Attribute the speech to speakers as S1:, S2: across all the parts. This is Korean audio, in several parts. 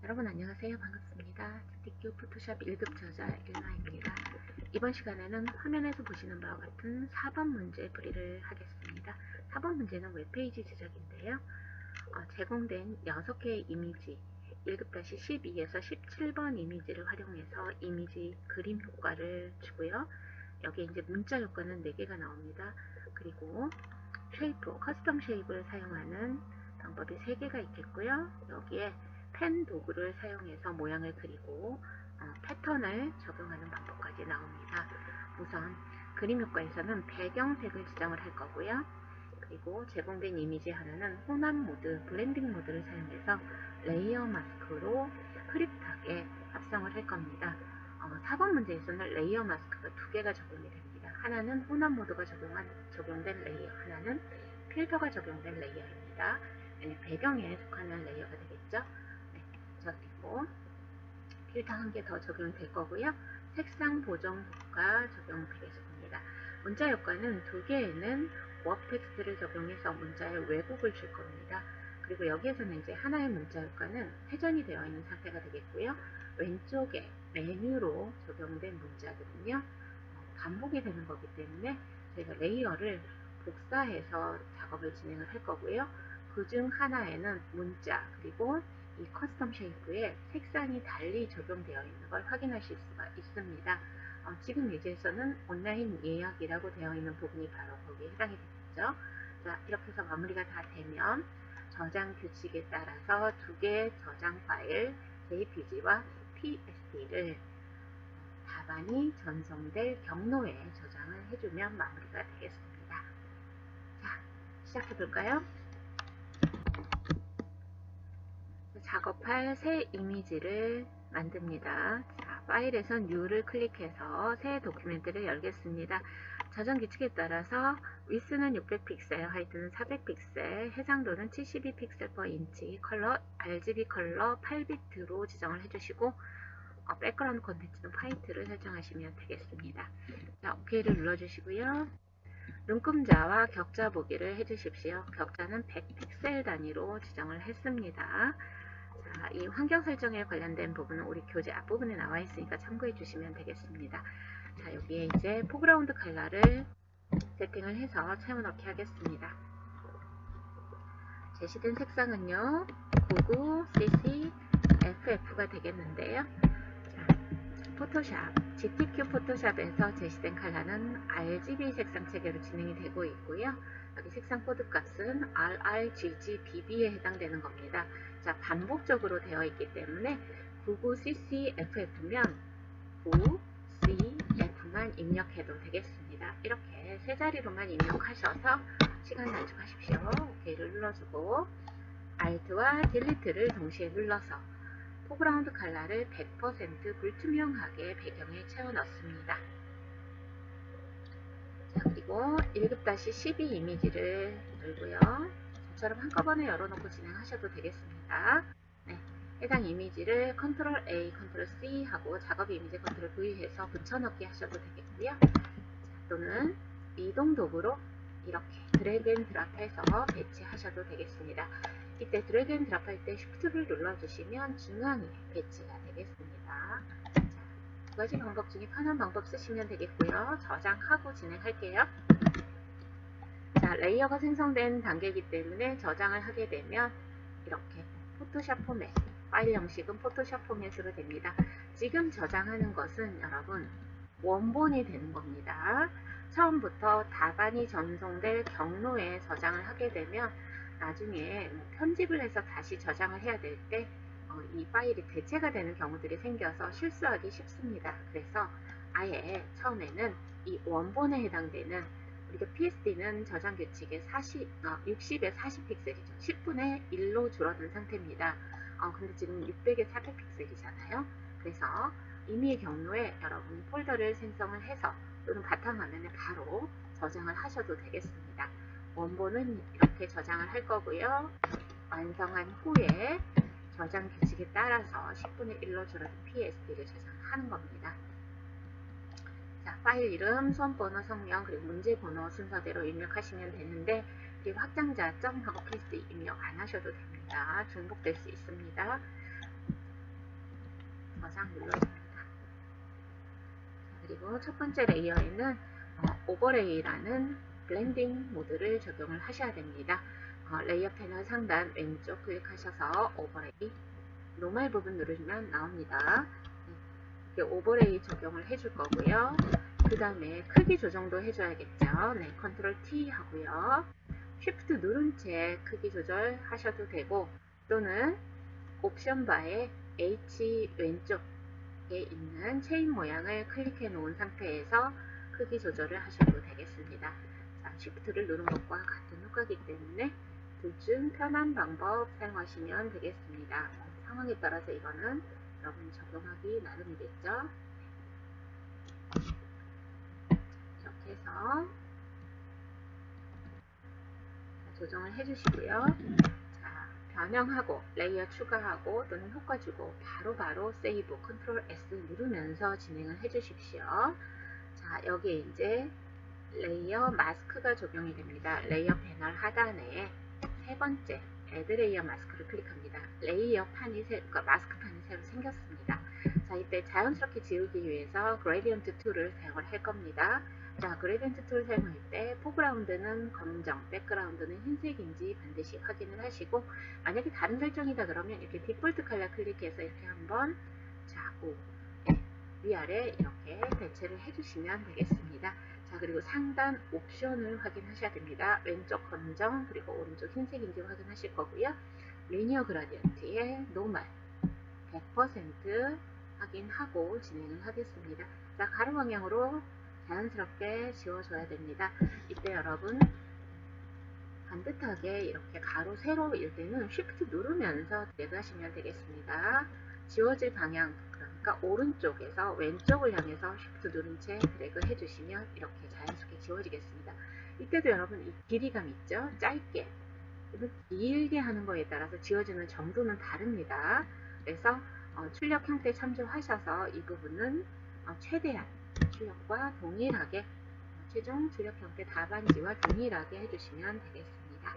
S1: 여러분 안녕하세요. 반갑습니다. GTQ 포토샵 1급 저자 일마입니다. 이번 시간에는 화면에서 보시는 바와 같은 4번 문제 풀이를 하겠습니다. 4번 문제는 웹페이지 제작인데요. 제공된 6개의 이미지 1급-12에서 17번 이미지를 활용해서 이미지 그림 효과를 주고요. 여기에 이제 문자 효과는 4개가 나옵니다. 그리고 쉐이프, 커스텀 쉐이프를 사용하는 방법이 3개가 있겠고요. 여기에 펜 도구를 사용해서 모양을 그리고 패턴을 적용하는 방법까지 나옵니다. 우선 그림 효과에서는 배경색을 지정을 할 거고요. 그리고 제공된 이미지 하나는 혼합 모드, 블렌딩 모드를 사용해서 레이어 마스크로 흐릿하게 합성을 할 겁니다. 4번 문제에서는 레이어 마스크가 2개가 적용이 됩니다. 하나는 혼합 모드가 적용된 레이어, 하나는 필터가 적용된 레이어입니다. 배경에 속하는 레이어가 되겠죠. 그리고 필터 1개 더 적용될 거고요. 색상 보정 효과 적용되겠습니다. 문자 효과는 2개에는 워프 텍스트를 적용해서 문자의 왜곡을 줄 겁니다. 그리고 여기에서는 이제 하나의 문자 효과는 회전이 되어 있는 상태가 되겠고요. 왼쪽에 메뉴로 적용된 문자들은요, 반복이 되는 거기 때문에 저희가 레이어를 복사해서 작업을 진행을 할 거고요. 그중 하나에는 문자 그리고 이 커스텀 쉐이프에 색상이 달리 적용되어 있는 걸 확인하실 수가 있습니다. 지금 예제에서는 온라인 예약이라고 되어 있는 부분이 바로 거기에 해당이 되겠죠. 자, 이렇게 해서 마무리가 다 되면 저장 규칙에 따라서 2개의 저장 파일 JPG와 PSD를 답안이 전송될 경로에 저장을 해주면 마무리가 되겠습니다. 자, 시작해 볼까요? 작업할 새 이미지를 만듭니다. 자, 파일에서 New를 클릭해서 새 도큐멘트를 열겠습니다. 저장 규칙에 따라서 위스는 600픽셀, 하이트는 400픽셀, 해상도는 72픽셀 per 인치, 컬러 RGB 컬러 8비트로 지정을 해주시고 백그라운드 컨텐츠는 화이트를 설정하시면 되겠습니다. 자, OK를 눌러주시고요. 눈금자와 격자 보기를 해주십시오. 격자는 100픽셀 단위로 지정을 했습니다. 자, 이 환경 설정에 관련된 부분은 우리 교재 앞부분에 나와 있으니까 참고해 주시면 되겠습니다. 자, 여기에 이제 포그라운드 컬러를 세팅을 해서 채워넣기 하겠습니다. 제시된 색상은요, 99cc FF가 되겠는데요. 자, 포토샵, GTQ 포토샵에서 제시된 컬러는 RGB 색상 체계로 진행이 되고 있고요. 여기 색상 코드 값은 RRGGBB에 해당되는 겁니다. 자, 반복적으로 되어 있기 때문에 99ccff면 9cf만 입력해도 되겠습니다. 이렇게 세 자리로만 입력하셔서 시간 단축하십시오. OK를 눌러주고 Alt와 Delete를 동시에 눌러서 포그라운드 컬러를 100% 불투명하게 배경에 채워 넣습니다. 자, 그리고 1급-12 이미지를 열고요. 저처럼 한꺼번에 열어놓고 진행하셔도 되겠습니다. 네, 해당 이미지를 컨트롤 A, 컨트롤 C 하고 작업 이미지 컨트롤 V 해서 붙여넣기 하셔도 되겠고요. 자, 또는 이동 도구로 이렇게 드래그 앤 드랍해서 배치하셔도 되겠습니다. 이때 드래그 앤 드랍 할 때 Shift를 눌러주시면 중앙에 배치가 되겠습니다. 자, 2가지 방법 중에 편한 방법 쓰시면 되겠고요. 저장하고 진행할게요. 자, 레이어가 생성된 단계이기 때문에 저장을 하게 되면 이렇게 포토샵 포맷, 파일 형식은 포토샵 포맷으로 됩니다. 지금 저장하는 것은 여러분 원본이 되는 겁니다. 처음부터 답안이 전송될 경로에 저장을 하게 되면 나중에 편집을 해서 다시 저장을 해야 될 때 이 파일이 대체가 되는 경우들이 생겨서 실수하기 쉽습니다. 그래서 아예 처음에는 이 원본에 해당되는 우리가 PSD는 저장 규칙에 60에 40픽셀이죠. 10분의 1로 줄어든 상태입니다. 근데 지금 600에 400픽셀이잖아요. 그래서 임의의 경로에 여러분 폴더를 생성을 해서 또는 바탕화면에 바로 저장을 하셔도 되겠습니다. 원본은 이렇게 저장을 할 거고요. 완성한 후에 저장 규칙에 따라서 10분의 1로 줄어든 PSD를 저장하는 겁니다. 자, 파일 이름, 수험번호, 성명, 그리고 문제 번호 순서대로 입력하시면 되는데 그리고 확장자 점 하고 패스트 입력 안 하셔도 됩니다. 중복될 수 있습니다. 저장 눌러줍니다. 그리고 첫 번째 레이어에는 오버레이라는 블렌딩 모드를 적용을 하셔야 됩니다. 레이어 패널 상단 왼쪽 클릭하셔서 오버레이 노멀 부분 누르시면 나옵니다. 이렇게 오버레이 적용을 해줄 거고요. 그 다음에 크기 조정도 해줘야겠죠. 네, 컨트롤 T 하고요. 쉬프트 누른 채 크기 조절하셔도 되고, 또는 옵션 바에 H 왼쪽에 있는 체인 모양을 클릭해 놓은 상태에서 크기 조절을 하셔도 되겠습니다. 자, 쉬프트를 누른 것과 같은 효과이기 때문에 둘 중 편한 방법 사용하시면 되겠습니다. 상황에 따라서 이거는 여러분 적용하기 나름이겠죠. 이렇게 해서 조정을 해주시고요. 자, 변형하고 레이어 추가하고 또는 효과 주고 바로바로 세이브 컨트롤 S 누르면서 진행을 해주십시오. 자, 여기에 이제 레이어 마스크가 적용이 됩니다. 레이어 패널 하단에 세 번째 애드 레이어 마스크를 클릭합니다. 레이어 판이 그러니까 마스크 판이 새로 생겼습니다. 자, 이때 자연스럽게 지우기 위해서 그레디언트 툴을 사용을 할 겁니다. 자, 그레디언트 툴 사용할 때 포그라운드는 검정, 백그라운드는 흰색인지 반드시 확인을 하시고, 만약에 다른 설정이다 그러면 이렇게 디폴트 컬러 클릭해서 이렇게 한번 좌우 위아래 이렇게 대체를 해주시면 되겠습니다. 자, 그리고 상단 옵션을 확인하셔야 됩니다. 왼쪽 검정 그리고 오른쪽 흰색인지 확인하실 거고요. 리니어 그라디언트의 노멀 100% 확인하고 진행을 하겠습니다. 자, 가로 방향으로 자연스럽게 지워줘야 됩니다. 이때 여러분 반듯하게 이렇게 가로 세로일 때는 쉬프트 누르면서 드래그 하시면 되겠습니다. 지워질 방향, 그러니까 오른쪽에서 왼쪽을 향해서 쉬프트 누른 채 드래그 해주시면 이렇게 자연스럽게 지워지겠습니다. 이때도 여러분 이 길이감 있죠? 짧게, 길게 하는 거에 따라서 지워지는 정도는 다릅니다. 그래서 출력 형태 참조하셔서 이 부분은 최대한 출력과 동일하게 최종 출력 형태 답안지와 동일하게 해주시면 되겠습니다.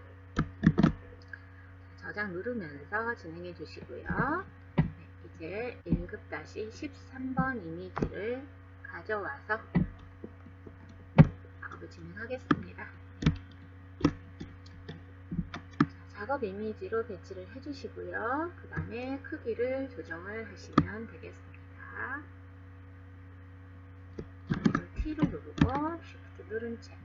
S1: 저장 누르면서 진행해 주시고요. 네, 이제 1급-13번 이미지를 가져와서 작업을 진행하겠습니다. 작업 이미지로 배치를 해주시고요. 그 다음에 크기를 조정을 하시면 되겠습니다. T를 누르고 Shift 누른 채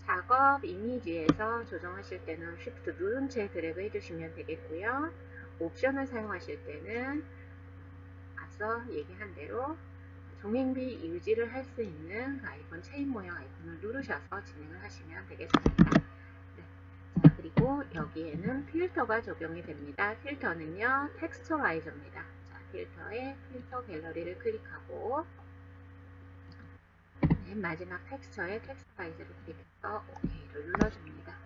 S1: 작업 이미지에서 조정하실 때는 Shift 누른 채 드래그 해주시면 되겠고요. 옵션을 사용하실 때는 앞서 얘기한 대로 종횡비 유지를 할 수 있는 아이콘 체인 모양 아이콘을 누르셔서 진행을 하시면 되겠습니다. 네. 자, 그리고 여기에는 필터가 적용이 됩니다. 필터는요 텍스처라이저입니다. 자, 필터에 필터 갤러리를 클릭하고 맨 마지막 텍스처에 텍스처라이저를 클릭해서 OK를 눌러줍니다.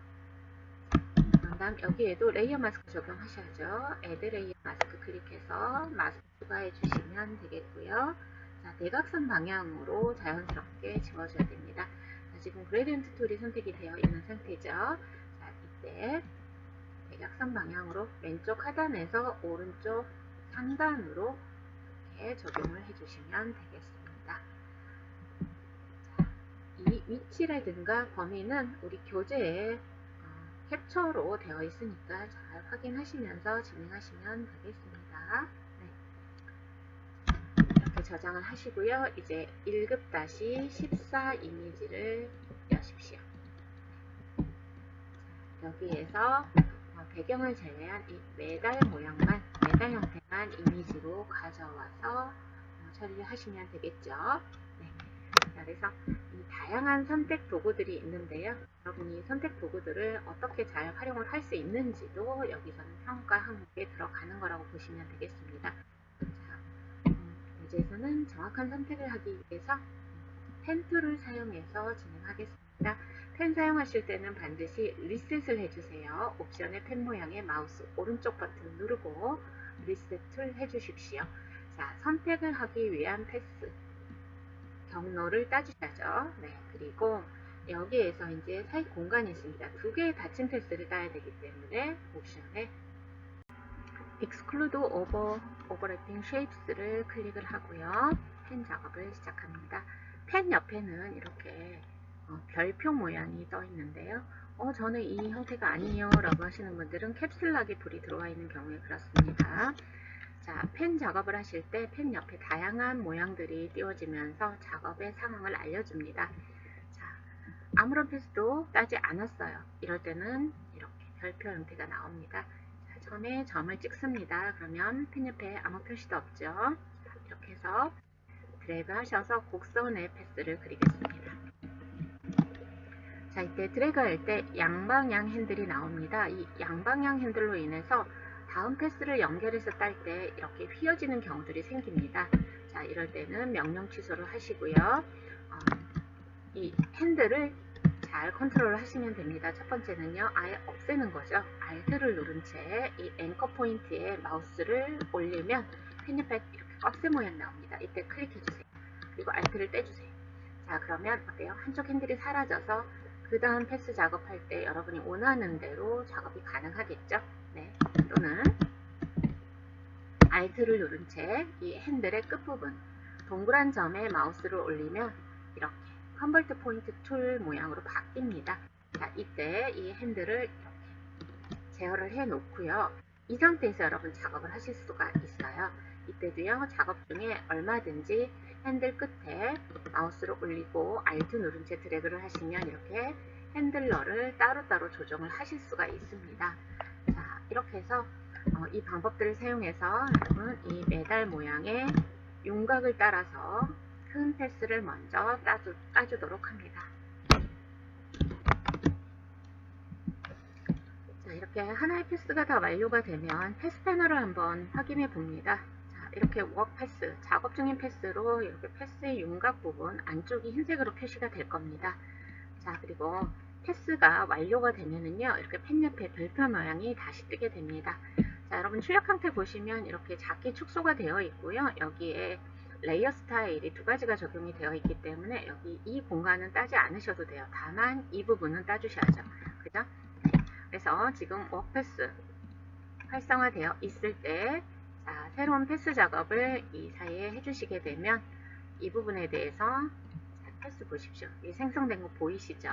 S1: 그런 다음 여기에도 레이어 마스크 적용하셔야죠. 애드 레이어 마스크 클릭해서 마스크 추가해 주시면 되겠고요. 자, 대각선 방향으로 자연스럽게 지워줘야 됩니다. 자, 지금 그레디언트 툴이 선택이 되어 있는 상태죠. 자, 이때 대각선 방향으로 왼쪽 하단에서 오른쪽 상단으로 이렇게 적용을 해주시면 되겠습니다. 자, 이 위치라든가 범위는 우리 교재에 캡처로 되어 있으니까 잘 확인하시면서 진행하시면 되겠습니다. 네. 이렇게 저장을 하시고요. 이제 1급-14 이미지를 여십시오. 여기에서 배경을 제외한 이 메달 모양만, 메달 형태만 이미지로 가져와서 처리를 하시면 되겠죠. 네. 그래서 이 다양한 선택 도구들이 있는데요. 여러분이 선택 도구들을 어떻게 잘 활용을 할 수 있는지도 여기서는 평가 항목에 들어가는 거라고 보시면 되겠습니다. 자, 교재에서는 정확한 선택을 하기 위해서 펜 툴을 사용해서 진행하겠습니다. 펜 사용하실 때는 반드시 리셋을 해주세요. 옵션의 펜 모양의 마우스 오른쪽 버튼 누르고 리셋 툴 해주십시오. 자, 선택을 하기 위한 패스 경로를 따주셔야죠. 네, 그리고 여기에서 이제 사이 공간이 있습니다. 두 개의 닫힌 패스를 따야 되기 때문에 옵션에 Exclude Over 오버래핑 쉐입스를 클릭을 하고요. 펜 작업을 시작합니다. 펜 옆에는 이렇게 별표 모양이 떠 있는데요. 저는 이 형태가 아니에요 라고 하시는 분들은 캡슐락에 불이 들어와 있는 경우에 그렇습니다. 자, 펜 작업을 하실 때 펜 옆에 다양한 모양들이 띄워지면서 작업의 상황을 알려줍니다. 자, 아무런 패스도 따지 않았어요. 이럴 때는 이렇게 별표 형태가 나옵니다. 자, 처음에 점을 찍습니다. 그러면 펜 옆에 아무 표시도 없죠. 자, 이렇게 해서 드래그 하셔서 곡선의 패스를 그리겠습니다. 자, 이때 드래그 할 때 양방향 핸들이 나옵니다. 이 양방향 핸들로 인해서 다음 패스를 연결해서 딸 때 이렇게 휘어지는 경우들이 생깁니다. 자, 이럴 때는 명령 취소를 하시고요. 이 핸들을 잘 컨트롤 하시면 됩니다. 첫 번째는요, 아예 없애는 거죠. Alt를 누른 채 이 앵커 포인트에 마우스를 올리면 펜 옆에 이렇게 꺽쇠 모양 나옵니다. 이때 클릭해주세요. 그리고 Alt를 떼주세요. 자, 그러면 어때요? 한쪽 핸들이 사라져서 그 다음 패스 작업할 때 여러분이 원하는 대로 작업이 가능하겠죠? 네. 또는 Alt를 누른 채 이 핸들의 끝부분 동그란 점에 마우스를 올리면 이렇게 컨버트 포인트 툴 모양으로 바뀝니다. 자, 이때 이 핸들을 이렇게 제어를 해 놓고요. 이 상태에서 여러분 작업을 하실 수가 있어요. 이때도요, 작업 중에 얼마든지 핸들 끝에 마우스를 올리고 Alt 누른 채 드래그를 하시면 이렇게 핸들러를 따로따로 조정을 하실 수가 있습니다. 자, 이렇게 해서 이 방법들을 사용해서 여러분 이 메달 모양의 윤곽을 따라서 큰 패스를 먼저 따주도록 합니다. 자, 이렇게 하나의 패스가 다 완료가 되면 패스 패널을 한번 확인해 봅니다. 자, 이렇게 워크 패스, 작업 중인 패스로 이렇게 패스의 윤곽 부분 안쪽이 흰색으로 표시가 될 겁니다. 자, 그리고 패스가 완료가 되면은요, 이렇게 펜 옆에 별표 모양이 다시 뜨게 됩니다. 자, 여러분 출력 형태 보시면 이렇게 작게 축소가 되어 있고요. 여기에 레이어 스타일이 두 가지가 적용이 되어 있기 때문에 여기 이 공간은 따지 않으셔도 돼요. 다만 이 부분은 따주셔야죠. 그죠? 그래서 지금 워크 패스 활성화되어 있을 때 자, 새로운 패스 작업을 이 사이에 해주시게 되면 이 부분에 대해서 자, 패스 보십시오. 이 생성된 거 보이시죠?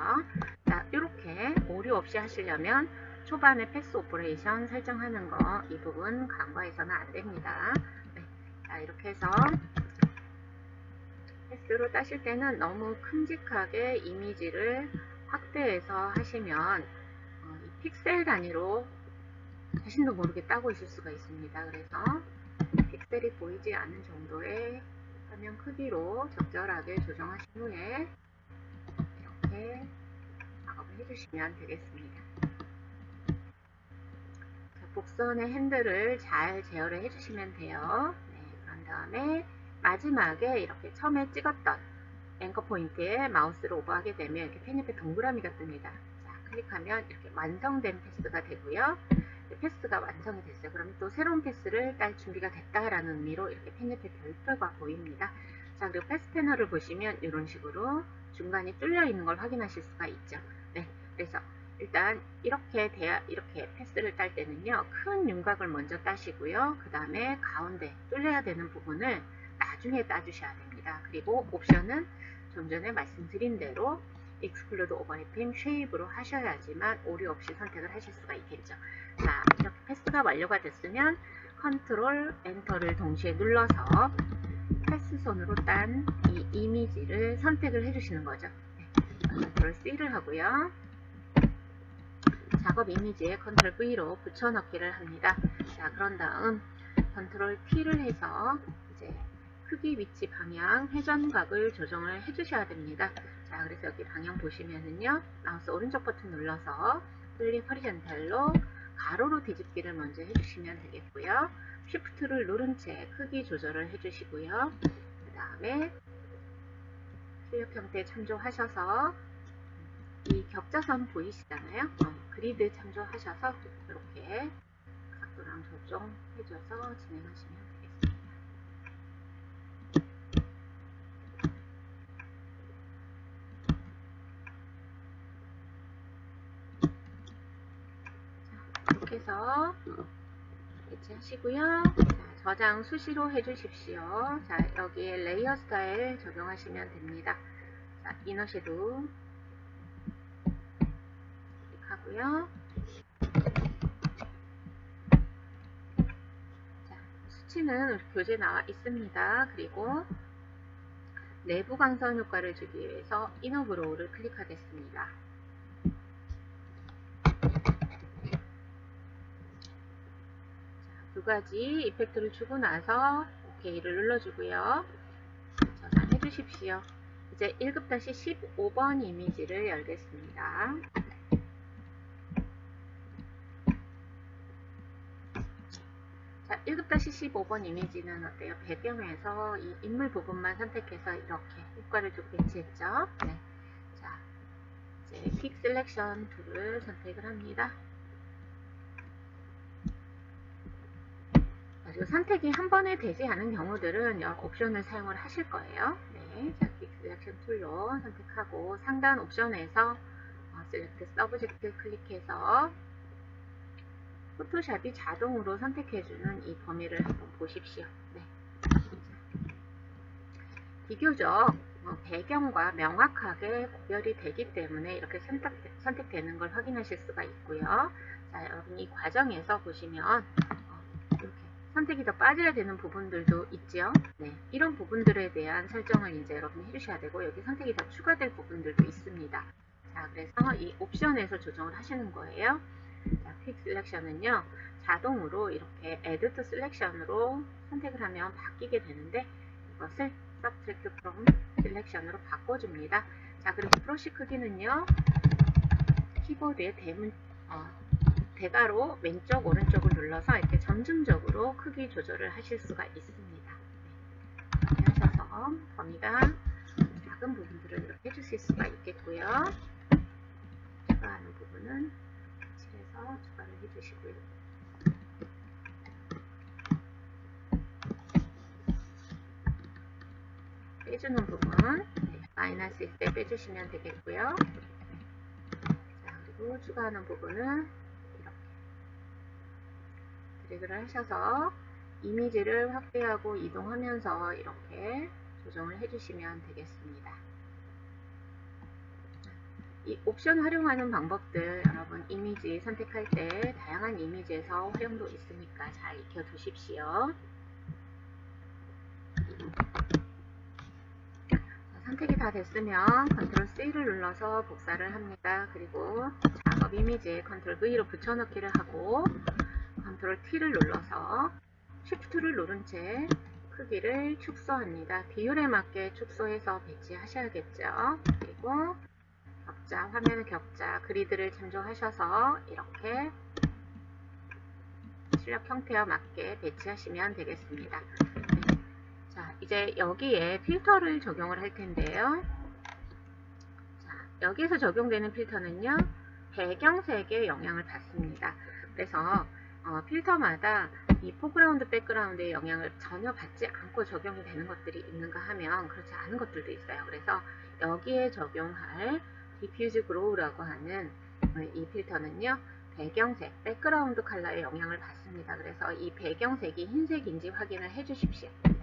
S1: 자, 이렇게 오류 없이 하시려면 초반에 패스 오퍼레이션 설정하는 거 이 부분 간과해서는 안 됩니다. 네. 자, 이렇게 해서 패스로 따실 때는 너무 큼직하게 이미지를 확대해서 하시면 이 픽셀 단위로 자신도 모르게 따고 있을 수가 있습니다. 그래서 픽셀이 보이지 않는 정도의 화면 크기로 적절하게 조정하신 후에 이렇게 작업을 해주시면 되겠습니다. 자, 곡선의 핸들을 잘 제어를 해주시면 돼요. 네, 그런 다음에 마지막에 이렇게 처음에 찍었던 앵커 포인트에 마우스를 오버하게 되면 이렇게 펜 옆에 동그라미가 뜹니다. 자, 클릭하면 이렇게 완성된 패스가 되고요. 패스가 완성이 됐어요. 그럼 또 새로운 패스를 딸 준비가 됐다라는 의미로 이렇게 펜 옆에 별표가 보입니다. 자, 그리고 패스 패널을 보시면 이런 식으로 중간이 뚫려 있는 걸 확인하실 수가 있죠. 네, 그래서 일단 이렇게 패스를 딸 때는요, 큰 윤곽을 먼저 따시고요. 그 다음에 가운데 뚫려야 되는 부분을 나중에 따주셔야 됩니다. 그리고 옵션은 좀 전에 말씀드린 대로 Exclude Overlapping Shape로 하셔야지만 오류 없이 선택을 하실 수가 있겠죠. 자, 이렇게 패스가 완료가 됐으면 컨트롤 엔터를 동시에 눌러서 패스손으로 딴 이 이미지를 선택을 해주시는 거죠. 네, 컨트롤 C를 하고요. 작업 이미지에 컨트롤 V로 붙여넣기를 합니다. 자, 그런 다음 컨트롤 T를 해서 이제 크기, 위치, 방향, 회전각을 조정을 해주셔야 됩니다. 자, 그래서 여기 방향 보시면은요, 마우스 오른쪽 버튼 눌러서 플립 허리젠탈로 가로로 뒤집기를 먼저 해주시면 되겠고요. 쉬프트를 누른 채 크기 조절을 해주시고요. 그 다음에 출력 형태 참조하셔서 이 격자선 보이시잖아요. 그리드 참조하셔서 이렇게 각도랑 조정해줘서 진행하시면 되겠습니다. 자, 이렇게 해서 배치하시고요. 자, 저장 수시로 해주십시오. 자, 여기에 레이어 스타일 적용하시면 됩니다. 자, 이너 섀도우 클릭하고요. 자, 수치는 교재 나와 있습니다. 그리고 내부 광선 효과를 주기 위해서 이너 브로우를 클릭하겠습니다. 두 가지 이펙트를 주고 나서 OK를 눌러주고요. 저장해 주십시오. 이제 1급-15번 이미지를 열겠습니다. 자, 1급-15번 이미지는 어때요? 배경에서 이 인물 부분만 선택해서 이렇게 효과를 주고 배치했죠. 네. 자, 이제 픽 셀렉션 툴을 선택을 합니다. 그리고 선택이 한 번에 되지 않은 경우들은 여러 옵션을 사용을 하실 거예요. 네, 자, 퀵 셀렉션 툴로 선택하고 상단 옵션에서 셀렉트 서브젝트 클릭해서 포토샵이 자동으로 선택해주는 이 범위를 한번 보십시오. 네. 비교적 배경과 명확하게 구별이 되기 때문에 이렇게 선택되는 걸 확인하실 수가 있고요. 자, 여러분 이 과정에서 보시면 이렇게 선택이 더 빠져야 되는 부분들도 있죠. 네, 이런 부분들에 대한 설정을 이제 여러분이 해주셔야 되고, 여기 선택이 더 추가될 부분들도 있습니다. 자, 그래서 이 옵션에서 조정을 하시는 거예요. 자, 퀵 셀렉션은요, 자동으로 이렇게 Add to Selection으로 선택을 하면 바뀌게 되는데, 이것을 Subtract from Selection으로 바꿔줍니다. 자, 그리고 브러쉬 크기는요, 키보드의 대괄호 왼쪽 오른쪽을 눌러서 이렇게 점진적으로 크기 조절을 하실 수가 있습니다. 네, 이렇게 하셔서 범위가 작은 부분들은 이렇게 해주실 수가 있겠고요. 추가하는 부분은 칠해서 추가를 해주시고요. 빼주는 부분 마이너스 1대 빼주시면 되겠고요. 자, 그리고 추가하는 부분은 드래그를 하셔서 이미지를 확대하고 이동하면서 이렇게 조정을 해주시면 되겠습니다. 이 옵션 활용하는 방법들 여러분 이미지 선택할 때 다양한 이미지에서 활용도 있으니까 잘 익혀 두십시오. 선택이 다 됐으면 컨트롤 C를 눌러서 복사를 합니다. 그리고 작업 이미지에 컨트롤 V로 붙여넣기를 하고 컨트롤 T를 눌러서 Shift를 누른 채 크기를 축소합니다. 비율에 맞게 축소해서 배치하셔야겠죠. 그리고 격자, 화면의 격자, 그리드를 참조하셔서 이렇게 출력 형태와 맞게 배치하시면 되겠습니다. 네. 자, 이제 여기에 필터를 적용을 할 텐데요. 자, 여기에서 적용되는 필터는요, 배경색에 영향을 받습니다. 그래서 필터마다 이 포그라운드, 백그라운드의 영향을 전혀 받지 않고 적용이 되는 것들이 있는가 하면 그렇지 않은 것들도 있어요. 그래서 여기에 적용할 디퓨즈 그로우라고 하는 이 필터는요, 배경색, 백그라운드 컬러에 영향을 받습니다. 그래서 이 배경색이 흰색인지 확인을 해 주십시오. 네.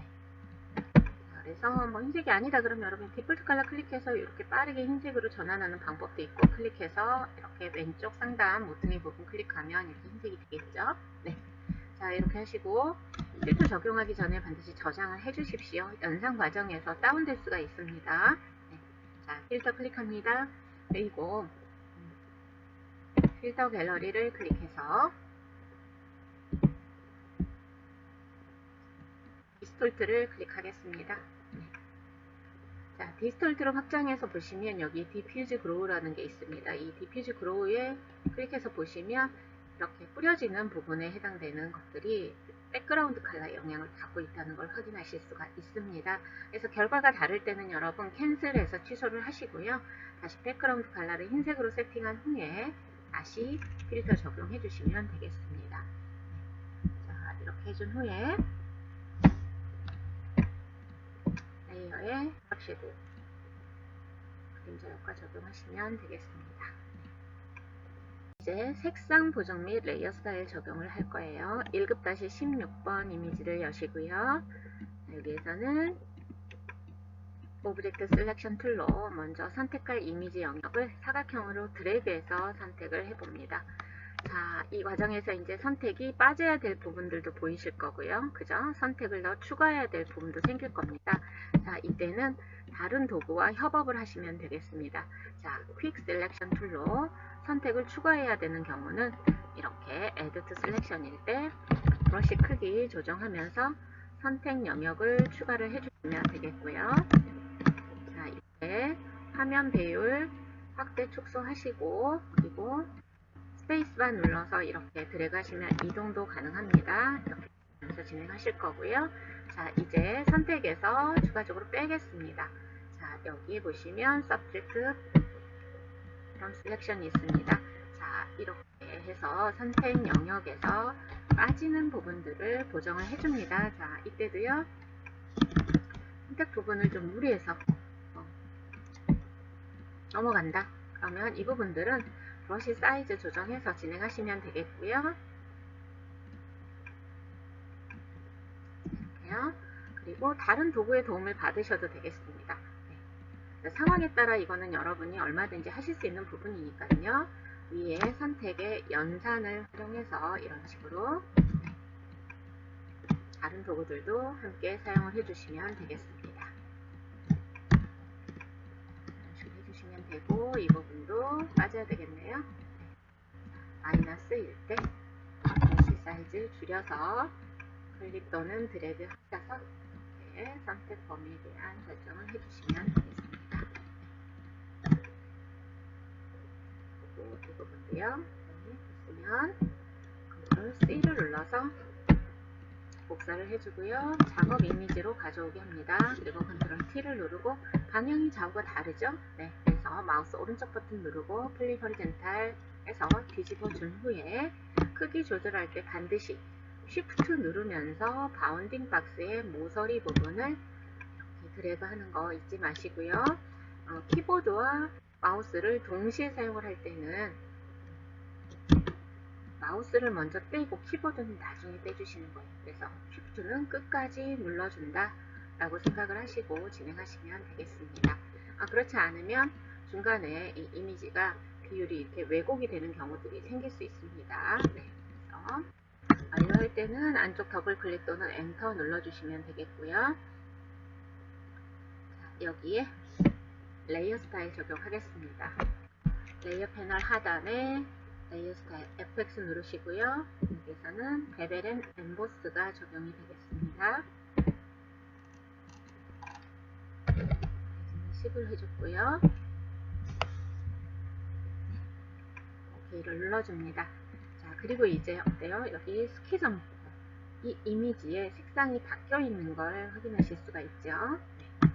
S1: 그래서 뭐 흰색이 아니다 그러면 여러분 디폴트 컬러 클릭해서 이렇게 빠르게 흰색으로 전환하는 방법도 있고, 클릭해서 이렇게 왼쪽 상단 모퉁이 부분 클릭하면 이렇게 흰색이 되겠죠. 네. 자, 이렇게 하시고 필터 적용하기 전에 반드시 저장을 해 주십시오. 연산 과정에서 다운될 수가 있습니다. 네. 자, 필터 클릭합니다. 그리고 필터 갤러리를 클릭해서 디스톨트를 클릭하겠습니다. 자, 디스톨트를 확장해서 보시면 여기 디퓨즈 그로우라는 게 있습니다. 이 디퓨즈 그로우에 클릭해서 보시면 이렇게 뿌려지는 부분에 해당되는 것들이 백그라운드 컬러에 영향을 받고 있다는 걸 확인하실 수가 있습니다. 그래서 결과가 다를 때는 여러분 캔슬해서 취소를 하시고요. 다시 백그라운드 컬러를 흰색으로 세팅한 후에 다시 필터 적용해 주시면 되겠습니다. 자, 이렇게 해준 후에 레이어에 섀도우 그림자 효과 적용하시면 되겠습니다. 이제 색상 보정 및 레이어 스타일 적용을 할 거예요. 1급-16번 이미지를 여시고요. 여기에서는 오브젝트 셀렉션 툴로 먼저 선택할 이미지 영역을 사각형으로 드래그해서 선택을 해봅니다. 자, 이 과정에서 이제 선택이 빠져야 될 부분들도 보이실 거고요. 그죠? 선택을 더 추가해야 될 부분도 생길 겁니다. 자, 이때는 다른 도구와 협업을 하시면 되겠습니다. 자, 퀵 셀렉션 툴로 선택을 추가해야 되는 경우는 이렇게 Add to Selection일 때 브러쉬 크기 조정하면서 선택 영역을 추가를 해주시면 되겠고요. 자, 이때 화면 배율 확대 축소하시고, 그리고 스페이스바 눌러서 이렇게 드래그 하시면 이동도 가능합니다. 이렇게 하면서 진행하실 거고요. 자, 이제 선택에서 추가적으로 빼겠습니다. 자, 여기 보시면 Subject from Selection이 있습니다. 자, 이렇게 해서 선택 영역에서 빠지는 부분들을 보정을 해줍니다. 자, 이때도요, 선택 부분을 좀 무리해서 넘어간다. 그러면 이 부분들은 브러쉬 사이즈 조정해서 진행하시면 되겠고요. 이렇게요. 그리고 다른 도구의 도움을 받으셔도 되겠습니다. 네. 상황에 따라 이거는 여러분이 얼마든지 하실 수 있는 부분이니까요. 위에 선택의 연산을 활용해서 이런 식으로 다른 도구들도 함께 사용을 해주시면 되겠습니다. 이런 식으로 해주시면 되고, 이 부분도 빠져야 되겠네요. 마이너스일 때 브러쉬 사이즈 줄여서 클릭 또는 드래그 하셔서 이렇게 선택 범위에 대한 설정을 해주시면 되겠습니다. 그리고 이 부분도요. 네, 됐으면 컨트롤 C를 눌러서 복사를 해주고요. 작업 이미지로 가져오게 합니다. 그리고 컨트롤 T를 누르고 방향이 좌우가 다르죠? 네, 그래서 마우스 오른쪽 버튼 누르고 플립 호리젠탈 해서 뒤집어 준 후에 크기 조절할 때 반드시 Shift 누르면서 바운딩 박스의 모서리 부분을 이렇게 드래그 하는 거 잊지 마시고요. 키보드와 마우스를 동시에 사용을 할 때는 마우스를 먼저 떼고 키보드는 나중에 빼주시는 거예요. 그래서 Shift는 끝까지 눌러준다 라고 생각을 하시고 진행하시면 되겠습니다. 그렇지 않으면 중간에 이 이미지가 비율이 이렇게 왜곡이 되는 경우들이 생길 수 있습니다. 네, 그래서 완료할 때는 안쪽 더블 클릭 또는 엔터 눌러주시면 되겠고요. 자, 여기에 레이어 스타일 적용하겠습니다. 레이어 패널 하단에 레이어 스타일 FX 누르시고요. 여기서는 베벨 앤 엠보스가 적용이 되겠습니다. 10을 해줬고요. 오케이를 눌러줍니다. 자, 그리고 이제 어때요? 여기 스키 점프, 이 이미지에 색상이 바뀌어 있는 걸 확인하실 수가 있죠. 네.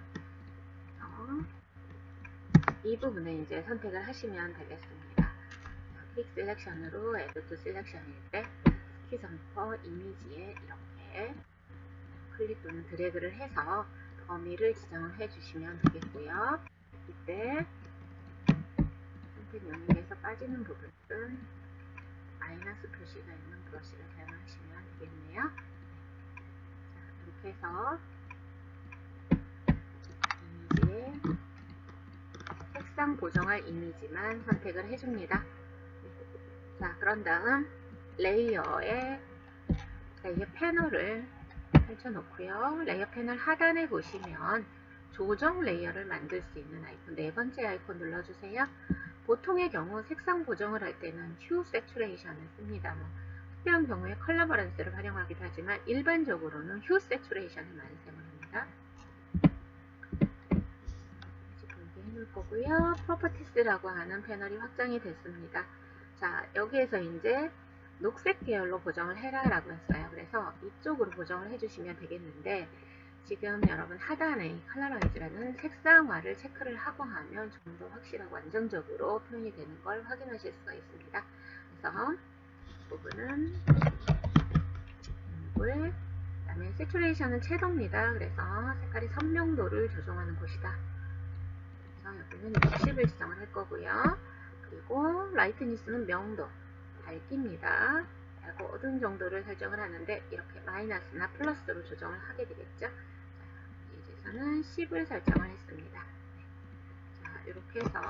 S1: 이 부분에 이제 선택을 하시면 되겠습니다. 퀵 셀렉션으로 Add to Selection일 때 스키 점퍼 이미지에 이렇게 클릭 또는 드래그를 해서 범위를 지정을 해주시면 되겠고요. 이때 선택 영역에서 빠지는 부분은 마이너스 표시가 있는 브러쉬를 사용하시면 되겠네요. 자, 이렇게 해서 이미지에 색상 보정할 이미지만 선택을 해줍니다. 자, 그런 다음 레이어 패널을 펼쳐놓고요. 레이어 패널 하단에 보시면 조정 레이어를 만들 수 있는 아이콘, 네 번째 아이콘 눌러주세요. 보통의 경우 색상 보정을 할 때는 휴 세츄레이션을 씁니다. 특별한 경우에 컬러 바란스를 활용하기도 하지만 일반적으로는 휴 세츄레이션을 많이 사용합니다. 다시 보이게 해놓을 거고요. 프로퍼티스라고 하는 패널이 확장이 됐습니다. 자, 여기에서 이제 녹색 계열로 보정을 해라 라고 했어요. 그래서 이쪽으로 보정을 해주시면 되겠는데, 지금 여러분 하단에 컬러라이즈라는 색상화를 체크를 하고 하면 좀 더 확실하고 안정적으로 표현이 되는 걸 확인하실 수가 있습니다. 그래서 이 부분은 그 다음에 세츄레이션은 채도입니다. 그래서 색깔의 선명도를 조정하는 곳이다. 그래서 여기는 60을 지정을 할 거고요. 그리고 라이트니스는 명도, 밝기입니다. 밝고 어두운 정도를 설정을 하는데 이렇게 마이너스나 플러스로 조정을 하게 되겠죠. 자, 이제서는 10을 설정을 했습니다. 자, 이렇게 해서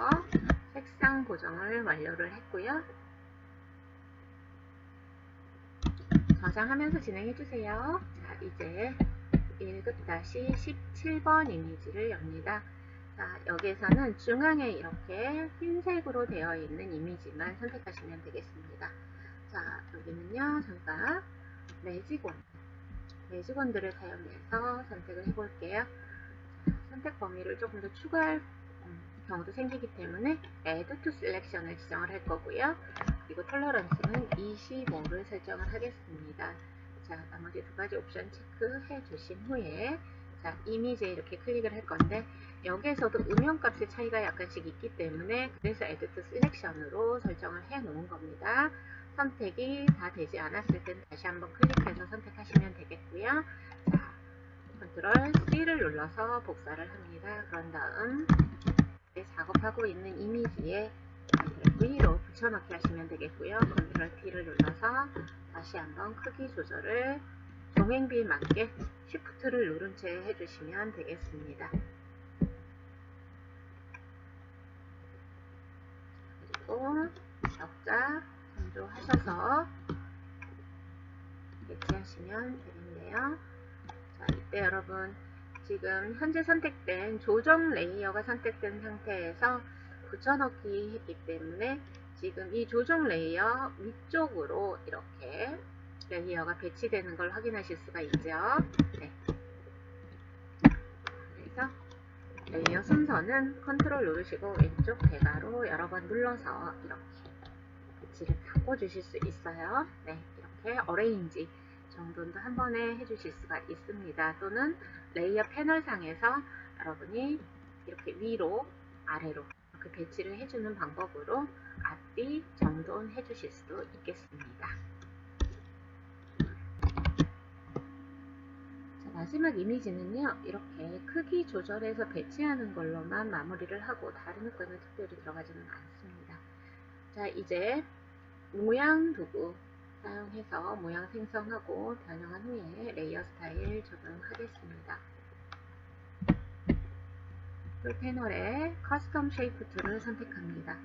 S1: 색상 고정을 완료를 했고요. 저장하면서 진행해 주세요. 자, 이제 1급-17번 이미지를 엽니다. 자, 여기에서는 중앙에 이렇게 흰색으로 되어 있는 이미지만 선택하시면 되겠습니다. 자, 여기는요, 저희가 매직원들을 사용해서 선택을 해볼게요. 자, 선택 범위를 조금 더 추가할 경우도 생기기 때문에 Add to Selection을 지정을 할 거고요. 그리고 톨러런스는 25를 설정을 하겠습니다. 자, 나머지 두 가지 옵션 체크해 주신 후에 자, 이미지에 이렇게 클릭을 할 건데 여기에서도 음영값의 차이가 약간씩 있기 때문에 그래서 Add to Selection으로 설정을 해 놓은 겁니다. 선택이 다 되지 않았을 땐 다시 한번 클릭해서 선택하시면 되겠고요. 자, 컨트롤 C를 눌러서 복사를 합니다. 그런 다음 작업하고 있는 이미지에 V로 붙여넣기 하시면 되겠고요. 컨트롤 T를 눌러서 다시 한번 크기 조절을 종횡비에 맞게 Shift를 누른 채 해주시면 되겠습니다. 그리고 격자 참조하셔서 배치하시면 되겠네요. 자, 이때 여러분 지금 현재 선택된 조정 레이어가 선택된 상태에서 붙여넣기 했기 때문에 지금 이 조정 레이어 위쪽으로 이렇게 레이어가 배치되는 걸 확인하실 수가 있죠. 네. 그래서 레이어 순서는 컨트롤 누르시고 왼쪽 대괄호 여러 번 눌러서 이렇게 배치를 바꿔주실 수 있어요. 네, 이렇게 어레인지 정돈도 한 번에 해주실 수가 있습니다. 또는 레이어 패널 상에서 여러분이 이렇게 위로 아래로 이렇게 배치를 해주는 방법으로 앞뒤 정돈 해주실 수도 있겠습니다. 자, 마지막 이미지는요, 이렇게 크기 조절해서 배치하는 걸로만 마무리를 하고 다른 효과는 특별히 들어가지는 않습니다. 자, 이제 모양 도구 사용해서 모양 생성하고 변형한 후에 레이어 스타일 적용하겠습니다. 툴 패널에 커스텀 쉐이프 툴을 선택합니다.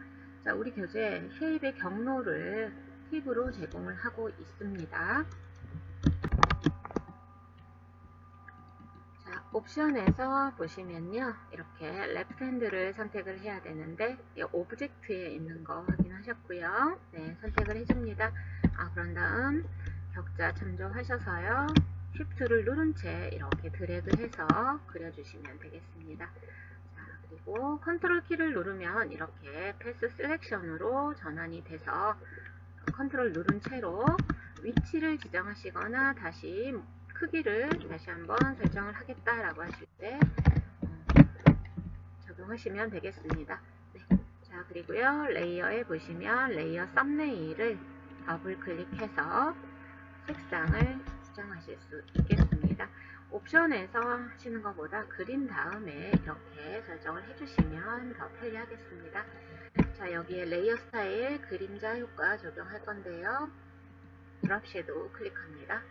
S1: 자, 우리 교재 쉐입의 경로를 팁으로 제공을 하고 있습니다. 자, 옵션에서 보시면요, 이렇게 레프트 핸드를 선택을 해야 되는데 오브젝트에 있는 거 확인하셨고요. 네, 선택을 해줍니다. 그런 다음 격자 참조하셔서요, Shift를 누른 채 이렇게 드래그해서 그려주시면 되겠습니다. 자, 그리고 컨트롤 키를 누르면 이렇게 패스 셀렉션으로 전환이 돼서 컨트롤 누른 채로 위치를 지정하시거나 다시 크기를 다시 한번 설정을 하겠다라고 하실 때 적용하시면 되겠습니다. 네. 자, 그리고요, 레이어에 보시면 레이어 썸네일을 더블 클릭해서 색상을 수정하실 수 있겠습니다. 옵션에서 하시는 것보다 그린 다음에 이렇게 설정을 해주시면 더 편리하겠습니다. 자, 여기에 레이어 스타일 그림자 효과 적용할 건데요. 드롭 섀도우 클릭합니다.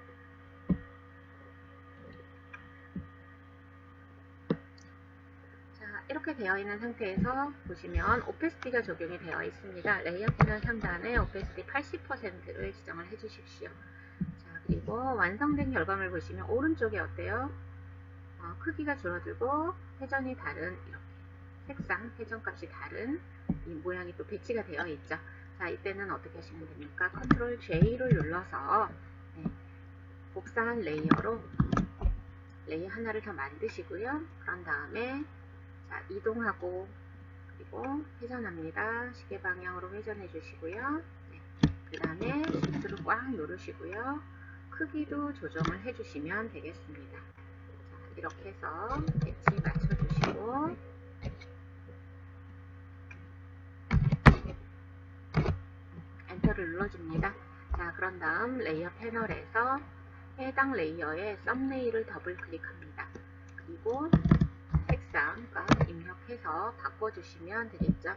S1: 자, 이렇게 되어 있는 상태에서 보시면 오페시티가 적용이 되어 있습니다. 레이어 패널 상단에 오페시티 80%를 지정을 해 주십시오. 자, 그리고 완성된 결과물 보시면 오른쪽에 어때요? 크기가 줄어들고 회전이 다른 이렇게 색상, 회전값이 다른 이 모양이 또 배치가 되어 있죠. 자, 이때는 어떻게 하시면 됩니까? 컨트롤 J를 눌러서 복사한 레이어로 레이어 하나를 더 만드시고요. 그런 다음에 자, 이동하고 그리고 회전합니다. 시계 방향으로 회전해 주시고요. 네. 그 다음에 Shift를 꽉 누르시고요. 크기도 조정을 해주시면 되겠습니다. 자, 이렇게 해서 배치 맞춰주시고 엔터를 눌러줍니다. 자, 그런 다음 레이어 패널에서 해당 레이어의 썸네일을 더블 클릭합니다. 그리고 색상과 입력해서 바꿔주시면 되겠죠.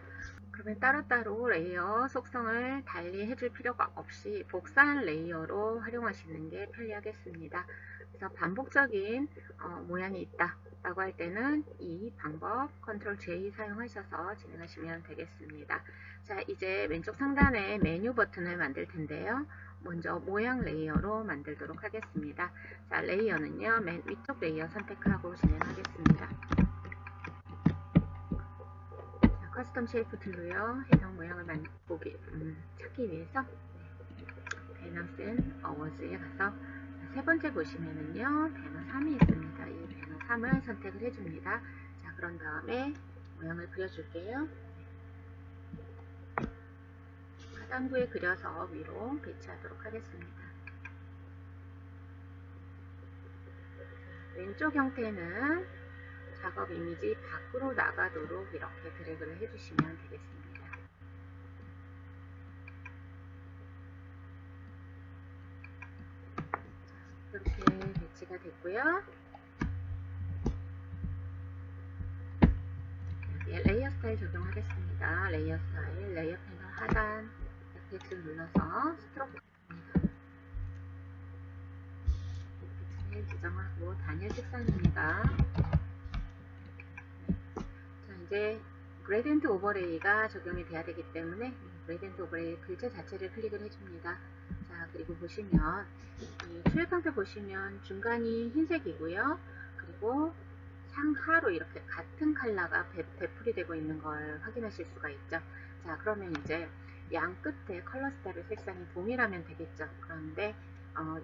S1: 그러면 따로따로 레이어 속성을 달리 해줄 필요가 없이 복사한 레이어로 활용하시는 게 편리하겠습니다. 그래서 반복적인 모양이 있다 라고 할 때는 이 방법 Ctrl J 사용하셔서 진행하시면 되겠습니다. 자, 이제 왼쪽 상단에 메뉴 버튼을 만들 텐데요. 먼저 모양 레이어로 만들도록 하겠습니다. 자, 레이어는요, 맨 위쪽 레이어 선택하고 진행하겠습니다. 커스텀 쉐이프 툴로요. 해당 모양을 찾기 위해서 배너 앤 어워즈에 가서 세 번째 보시면은요, 배너 3이 있습니다. 이 배너 3을 선택을 해줍니다. 자, 그런 다음에 모양을 그려줄게요. 하단부에 그려서 위로 배치하도록 하겠습니다. 왼쪽 형태는 작업 이미지 밖으로 나가도록 이렇게 드래그를 해주시면 되겠습니다. 이렇게 배치가 됐고요. 여기에 레이어 스타일 적용하겠습니다. 레이어 스타일, 레이어 패널 하단 Fx를 눌러서 스트로크 지정하고 단일 색상입니다. 자, 이제 그레디언트 오버레이가 적용이 돼야 되기 때문에 그레디언트 오버레이 글자 자체를 클릭을 해줍니다. 자, 그리고 보시면 이 추액 형태 보시면 중간이 흰색이고요. 그리고 상하로 이렇게 같은 컬러가 배풀이 되고 있는 걸 확인하실 수가 있죠. 자, 그러면 이제 양 끝에 컬러 스타일 색상이 동일하면 되겠죠. 그런데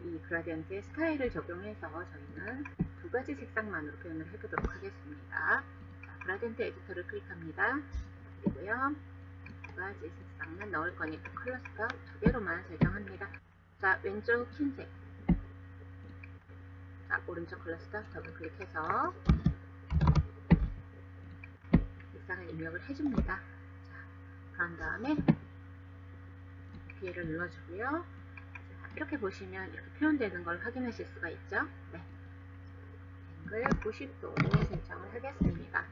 S1: 이 그라디언트의 스타일을 적용해서 저희는 두 가지 색상만으로 표현을 해보도록 하겠습니다. 자, 그라디언트 에디터를 클릭합니다. 그리고요, 두 가지 색상만 넣을 거니까 컬러 스타 두 개로만 설정합니다. 자, 왼쪽 흰색, 자, 오른쪽 컬러 스타 더블 클릭해서 색상을 입력을 해줍니다. 자, 그런 다음에 Ok를 눌러주고요. 이렇게 보시면 이렇게 표현되는 걸 확인하실 수가 있죠. 네. 앵글 90도 설정을 하겠습니다.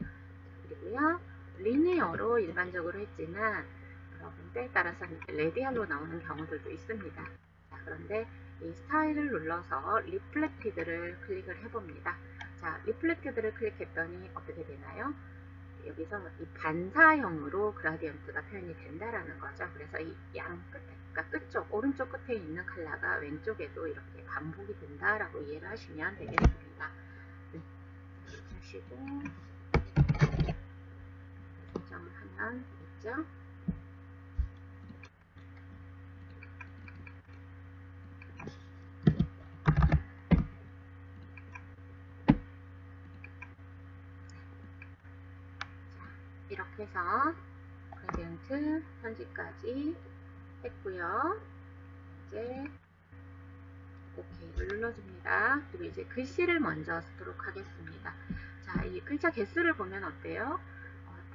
S1: 그리고요, 리니어로 일반적으로 했지만 여러분 때에 따라서 레디알로 나오는 경우들도 있습니다. 자, 그런데 이 스타일을 눌러서 리플렉티드를 클릭을 해봅니다. 자, 리플렉티드를 클릭했더니 어떻게 되나요? 여기서 이 반사형으로 그라디언트가 표현이 된다라는 거죠. 그래서 이 양 끝에, 그러니까 끝쪽, 오른쪽 끝에 있는 컬러가 왼쪽에도 이렇게 반복이 된다라고 이해를 하시면 되겠습니다. 네, 이렇게 하시고 설정을 하면 되겠죠. 이렇게 해서 그라디언트 편집까지 했고요. 이제 OK를 눌러줍니다. 그리고 이제 글씨를 먼저 쓰도록 하겠습니다. 자, 이 글자 개수를 보면 어때요?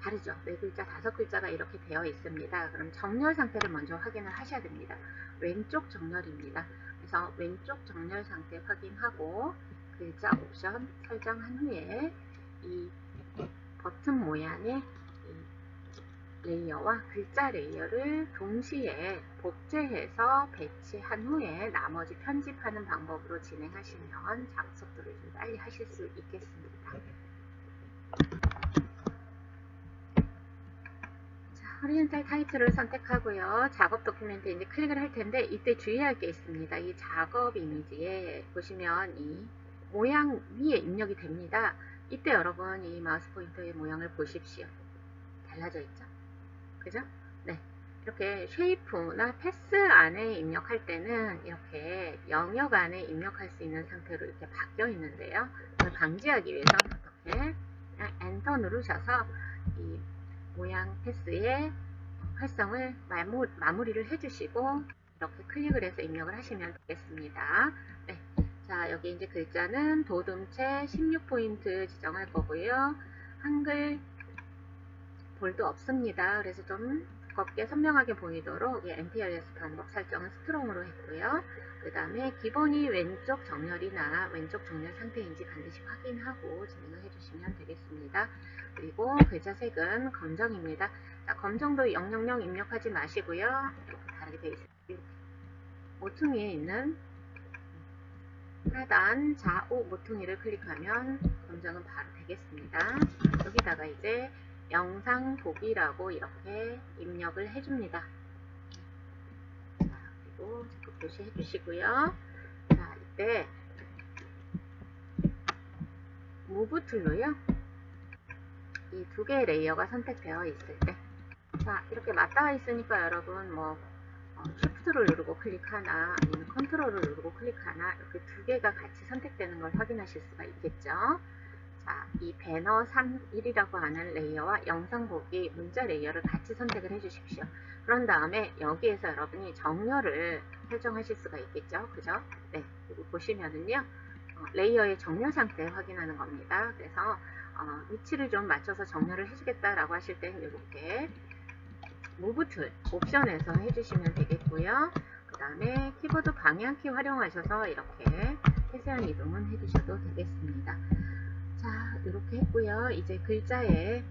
S1: 다르죠? 4글자, 5글자가 이렇게 되어 있습니다. 그럼 정렬 상태를 먼저 확인을 하셔야 됩니다. 왼쪽 정렬입니다. 그래서 왼쪽 정렬 상태 확인하고 글자 옵션 설정한 후에 이 버튼 모양의 레이어와 글자 레이어를 동시에 복제해서 배치한 후에 나머지 편집하는 방법으로 진행하시면 작업 속도를 좀 빨리 하실 수 있겠습니다. 자, 오리엔탈 타이틀을 선택하고요. 작업 도큐멘트에 이제 클릭을 할 텐데 이때 주의할 게 있습니다. 이 작업 이미지에 보시면 이 모양 위에 입력이 됩니다. 이때 여러분 이 마우스 포인터의 모양을 보십시오. 달라져 있죠? 그죠? 네. 이렇게 쉐이프나 패스 안에 입력할 때는 이렇게 영역 안에 입력할 수 있는 상태로 이렇게 바뀌어 있는데요. 그걸 방지하기 위해서 어떻게 엔터 누르셔서 이 모양 패스의 활성을 마무리를 해주시고 이렇게 클릭을 해서 입력을 하시면 되겠습니다. 네. 자, 여기 이제 글자는 도둠체 16포인트 지정할 거고요. 한글 볼도 없습니다. 그래서 좀 두껍게 선명하게 보이도록 NTLS 방법 설정은 스트롱으로 했고요. 그 다음에 기본이 왼쪽 정렬이나 왼쪽 정렬 상태인지 반드시 확인하고 진행을 해주시면 되겠습니다. 그리고 글자 색은 검정입니다. 자, 검정도 000 입력하지 마시고요. 이렇게 다르게 되어 있습니다. 모퉁이에 있는 하단 좌우 모퉁이를 클릭하면 검정은 바로 되겠습니다. 여기다가 이제 영상 보기라고 이렇게 입력을 해줍니다. 자, 그리고 자꾸 표시해 주시고요. 자, 이때 무브 툴로요. 이 두 개의 레이어가 선택되어 있을 때, 자, 이렇게 맞닿아 있으니까 여러분 쉬프트를 누르고 클릭하나 아니면 컨트롤을 누르고 클릭하나 이렇게 두 개가 같이 선택되는 걸 확인하실 수가 있겠죠. 자, 이 배너 3.1이라고 하는 레이어와 영상 보기 문자 레이어를 같이 선택을 해 주십시오. 그런 다음에 여기에서 여러분이 정렬을 설정하실 수가 있겠죠. 그죠? 네, 그리고 보시면은요, 레이어의 정렬 상태 확인하는 겁니다. 그래서 위치를 좀 맞춰서 정렬을 해주겠다라고 하실 때는 이렇게 무브 툴 옵션에서 해주시면 되겠고요. 그 다음에 키보드 방향키 활용하셔서 이렇게 세세한 이동은 해주셔도 되겠습니다. 자, 이렇게 했고요. 이제 글자에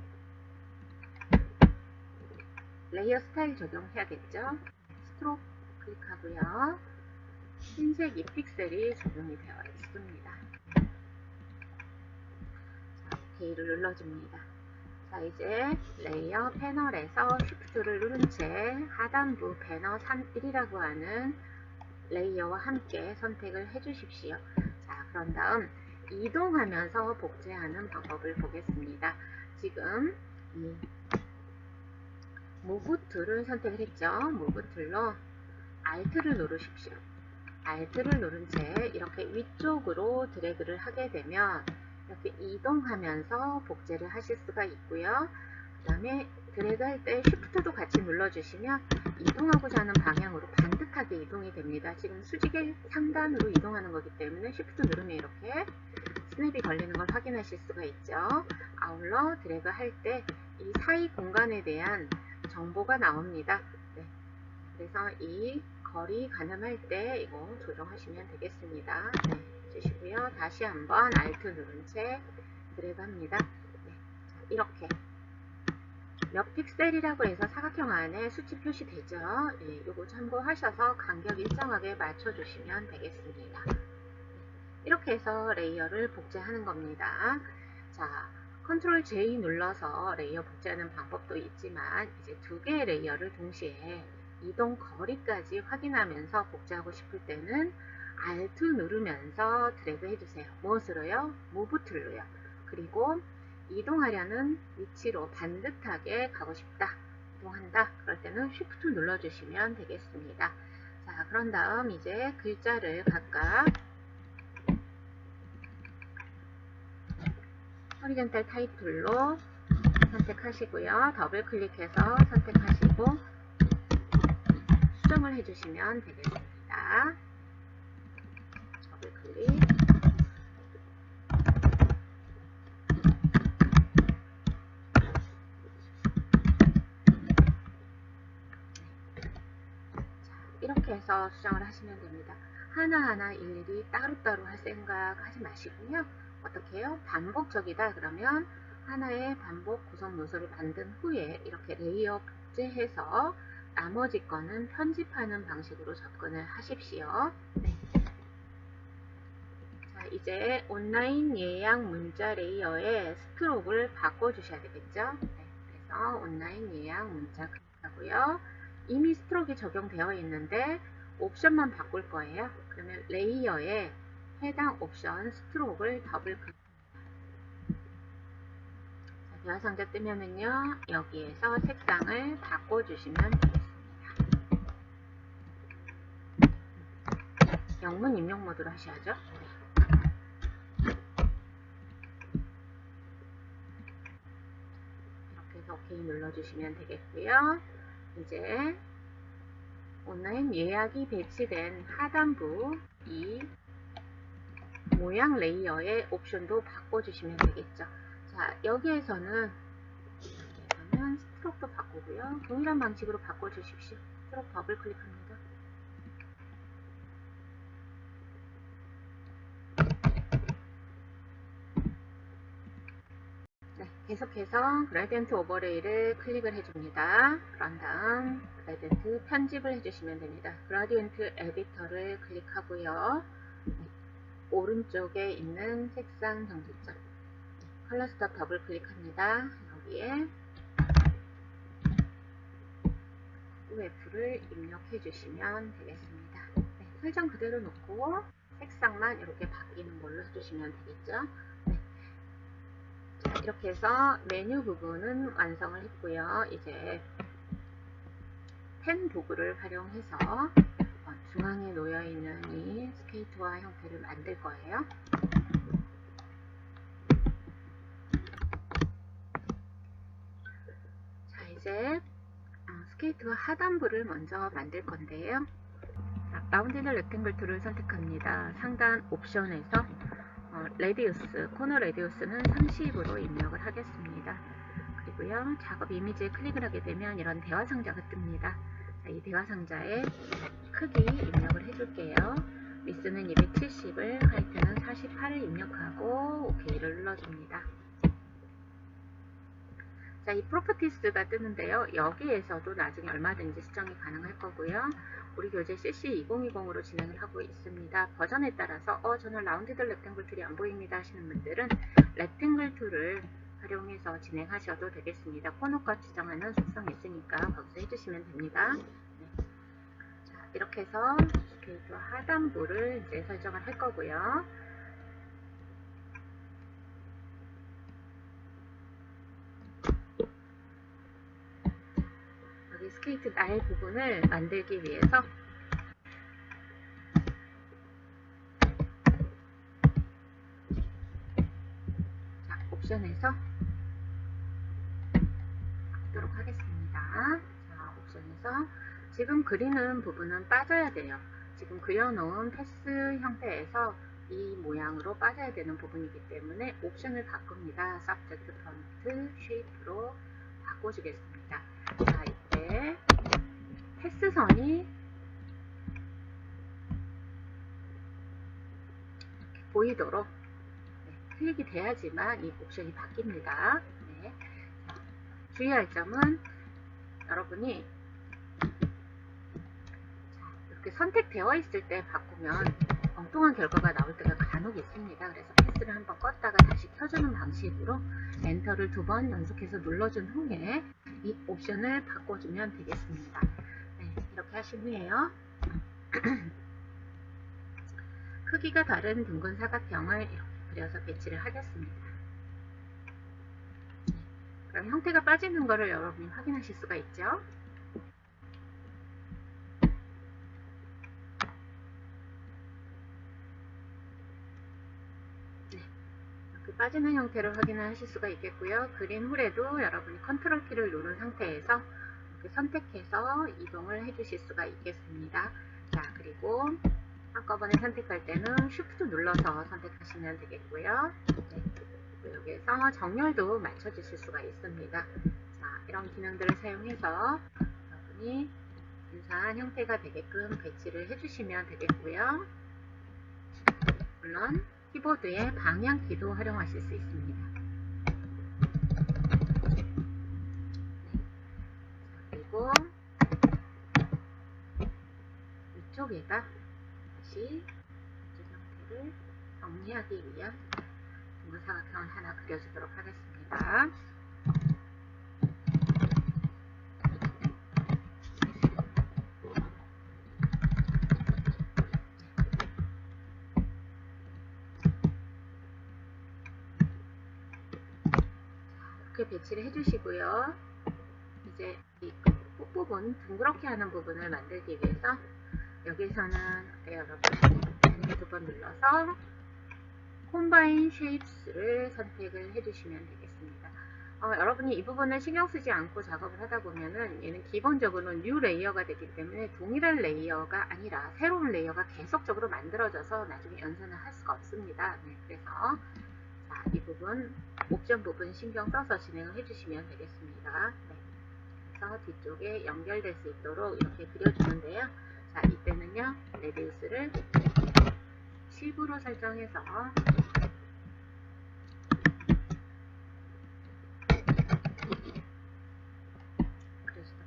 S1: 레이어 스타일 적용해야겠죠. 스트로크 클릭하고요. 흰색 2픽셀이 적용이 되어 있습니다. 자, OK를 눌러줍니다. 자, 이제 레이어 패널에서 쉬프트를 누른 채 하단부 배너 3.1이라고 하는 레이어와 함께 선택을 해 주십시오. 자, 그런 다음 이동하면서 복제하는 방법을 보겠습니다. 지금 이 무브 툴을 선택을 했죠. 무브 툴로 Alt를 누르십시오. Alt를 누른 채 이렇게 위쪽으로 드래그를 하게 되면 이렇게 이동하면서 복제를 하실 수가 있고요. 그 다음에 드래그 할 때 Shift도 같이 눌러주시면 이동하고자 하는 방향으로 반듯하게 이동이 됩니다. 지금 수직의 상단으로 이동하는 거기 때문에 Shift 누르면 이렇게 스냅이 걸리는 걸 확인하실 수가 있죠. 아울러 드래그 할 때 이 사이 공간에 대한 정보가 나옵니다. 네. 그래서 이 거리 가늠할 때 이거 조정하시면 되겠습니다. 네, 해주시고요. 다시 한번 Alt 누른 채 드래그 합니다. 네, 자, 이렇게 몇 픽셀이라고 해서 사각형 안에 수치 표시되죠. 네, 이거 참고하셔서 간격 일정하게 맞춰주시면 되겠습니다. 네, 이렇게 해서 레이어를 복제하는 겁니다. 자, 컨트롤 J 눌러서 레이어 복제하는 방법도 있지만 이제 두 개의 레이어를 동시에 이동 거리까지 확인하면서 복제하고 싶을 때는 Alt 누르면서 드래그 해주세요. 무엇으로요? 무브 툴로요. 그리고 이동하려는 위치로 반듯하게 가고 싶다, 이동한다, 그럴 때는 Shift 눌러주시면 되겠습니다. 자, 그런 다음 이제 글자를 각각 호리젠탈 타이틀로 선택하시고요. 더블 클릭해서 선택하시고 수정을 해주시면 되겠습니다. 더블 클릭. 이렇게 해서 수정을 하시면 됩니다. 하나하나 일일이 따로따로 할 생각 하지 마시고요. 어떻게 해요? 반복적이다 그러면 하나의 반복 구성 요소를 만든 후에 이렇게 레이어 복제해서 나머지 거는 편집하는 방식으로 접근을 하십시오. 네. 자, 이제 온라인 예약 문자 레이어의 스트로크를 바꿔주셔야 되겠죠. 네. 그래서 온라인 예약 문자 클릭하고요. 이미 스트로크가 적용되어 있는데 옵션만 바꿀 거예요. 그러면 레이어에 해당 옵션 스트로크를 더블 클릭. 대화 상자 뜨면은요, 여기에서 색상을 바꿔주시면 되겠습니다. 영문 입력 모드로 하셔야죠. 이렇게 해서 OK 눌러주시면 되겠고요. 이제 온라인 예약이 배치된 하단부 이 모양 레이어의 옵션도 바꿔주시면 되겠죠. 자, 여기에서는 아니면 스트로크도 바꾸고요. 동일한 방식으로 바꿔주십시오. 스트로크 더블 클릭합니다. 네, 계속해서 그라디언트 오버레이를 클릭을 해줍니다. 그런 다음 그라디언트 편집을 해주시면 됩니다. 그라디언트 에디터를 클릭하고요. 오른쪽에 있는 색상 정지점 컬러 스톱 더블 클릭합니다. 여기에 UF를 입력해 주시면 되겠습니다. 네, 설정 그대로 놓고 색상만 이렇게 바뀌는 걸로 해주시면 되겠죠. 네. 자, 이렇게 해서 메뉴 부분은 완성을 했고요. 이제 펜 도구를 활용해서 중앙에 놓여있는 이 스케이트와 형태를 만들 거예요. 자, 이제 스케이트와 하단부를 먼저 만들 건데요. 자, 라운드 앤 렉탱글 툴을 선택합니다. 상단 옵션에서 레디우스, 코너 레디우스는 30으로 입력을 하겠습니다. 그리고요, 작업 이미지에 클릭을 하게 되면 이런 대화 상자가 뜹니다. 자, 이 대화 상자에 크기 입력을 해줄게요. 위스는 270을, 하이트는 48을 입력하고 OK를 눌러줍니다. 자, 이 프로퍼티스가 뜨는데요. 여기에서도 나중에 얼마든지 수정이 가능할 거고요. 우리 교재 CC2020으로 진행을 하고 있습니다. 버전에 따라서 저는 라운디드 렉탱글 툴이 안 보입니다 하시는 분들은 렉탱글 툴을 활용해서 진행하셔도 되겠습니다. 코너값 지정하는 속성이 있으니까 거기서 해주시면 됩니다. 네. 자, 이렇게 해서 스케이트 하단부를 이제 설정을 할 거고요. 여기 스케이트 날 부분을 만들기 위해서 자, 옵션에서 바꾸도록 하겠습니다. 자, 옵션에서 지금 그리는 부분은 빠져야 돼요. 지금 그려놓은 패스 형태에서 이 모양으로 빠져야 되는 부분이기 때문에 옵션을 바꿉니다. Subject Font Shape로 바꿔주겠습니다. 자, 이때 패스선이 보이도록 클릭이 돼야지만 이 옵션이 바뀝니다. 네. 자, 주의할 점은 여러분이 이렇게 선택되어 있을 때 바꾸면 엉뚱한 결과가 나올 때가 간혹 있습니다. 그래서 패스를 한번 껐다가 다시 켜주는 방식으로 엔터를 2번 연속해서 눌러준 후에 이 옵션을 바꿔주면 되겠습니다. 네, 이렇게 하신 후에요. 크기가 다른 둥근 사각형을 이렇게 그려서 배치를 하겠습니다. 네, 그럼 형태가 빠지는 것을 여러분이 확인하실 수가 있죠. 네, 이렇게 빠지는 형태를 확인하실 수가 있겠고요. 그린 후에도 여러분이 컨트롤 키를 누른 상태에서 이렇게 선택해서 이동을 해주실 수가 있겠습니다. 자, 그리고 한꺼번에 선택할 때는 Shift 눌러서 선택하시면 되겠고요. 네, 여기에서 정렬도 맞춰주실 수가 있습니다. 자, 이런 기능들을 사용해서 여러분이 유사한 형태가 되게끔 배치를 해주시면 되겠고요. 물론 키보드의 방향키도 활용하실 수 있습니다. 자, 그리고 이쪽에다 다시 이쪽 형태를 정리하기 위한 둥근 사각형을 하나 그려주도록 하겠습니다. 이렇게 배치를 해주시고요. 이제 이 끝부분 둥그렇게 하는 부분을 만들기 위해서 여기서는 여러분 2번 눌러서 콤바인 쉐입스를 선택을 해주시면 되겠습니다. 여러분이 이 부분을 신경 쓰지 않고 작업을 하다 보면은 얘는 기본적으로는 뉴 레이어가 되기 때문에 동일한 레이어가 아니라 새로운 레이어가 계속적으로 만들어져서 나중에 연산을 할 수가 없습니다. 네, 그래서 자, 이 부분 옵션 부분 신경 써서 진행을 해주시면 되겠습니다. 네. 그래서 뒤쪽에 연결될 수 있도록 이렇게 그려주는데요. 자, 이때는요 레디우스를 10으로 설정해서 그려주도록 하겠습니다.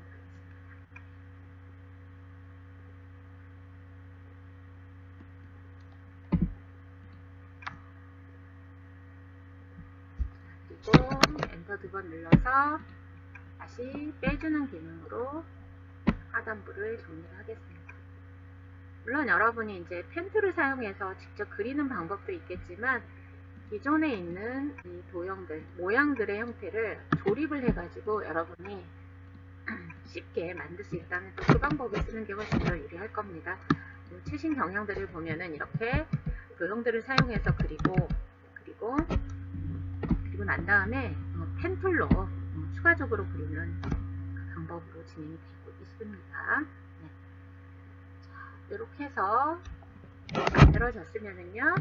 S1: 그리고 엔터 두 번 눌러서 다시 빼주는 기능으로 하단부를 정리를 하겠습니다. 물론 여러분이 이제 펜툴을 사용해서 직접 그리는 방법도 있겠지만 기존에 있는 이 도형들, 모양들의 형태를 조립을 해가지고 여러분이 쉽게 만들 수 있다면 또 그 방법을 쓰는 게 훨씬 더 유리할 겁니다. 최신 경향들을 보면은 이렇게 도형들을 사용해서 그리고 난 다음에 펜툴로 추가적으로 그리는 방법으로 진행이 되고 있습니다. 네. 자, 이렇게 해서 만들어졌으면은요,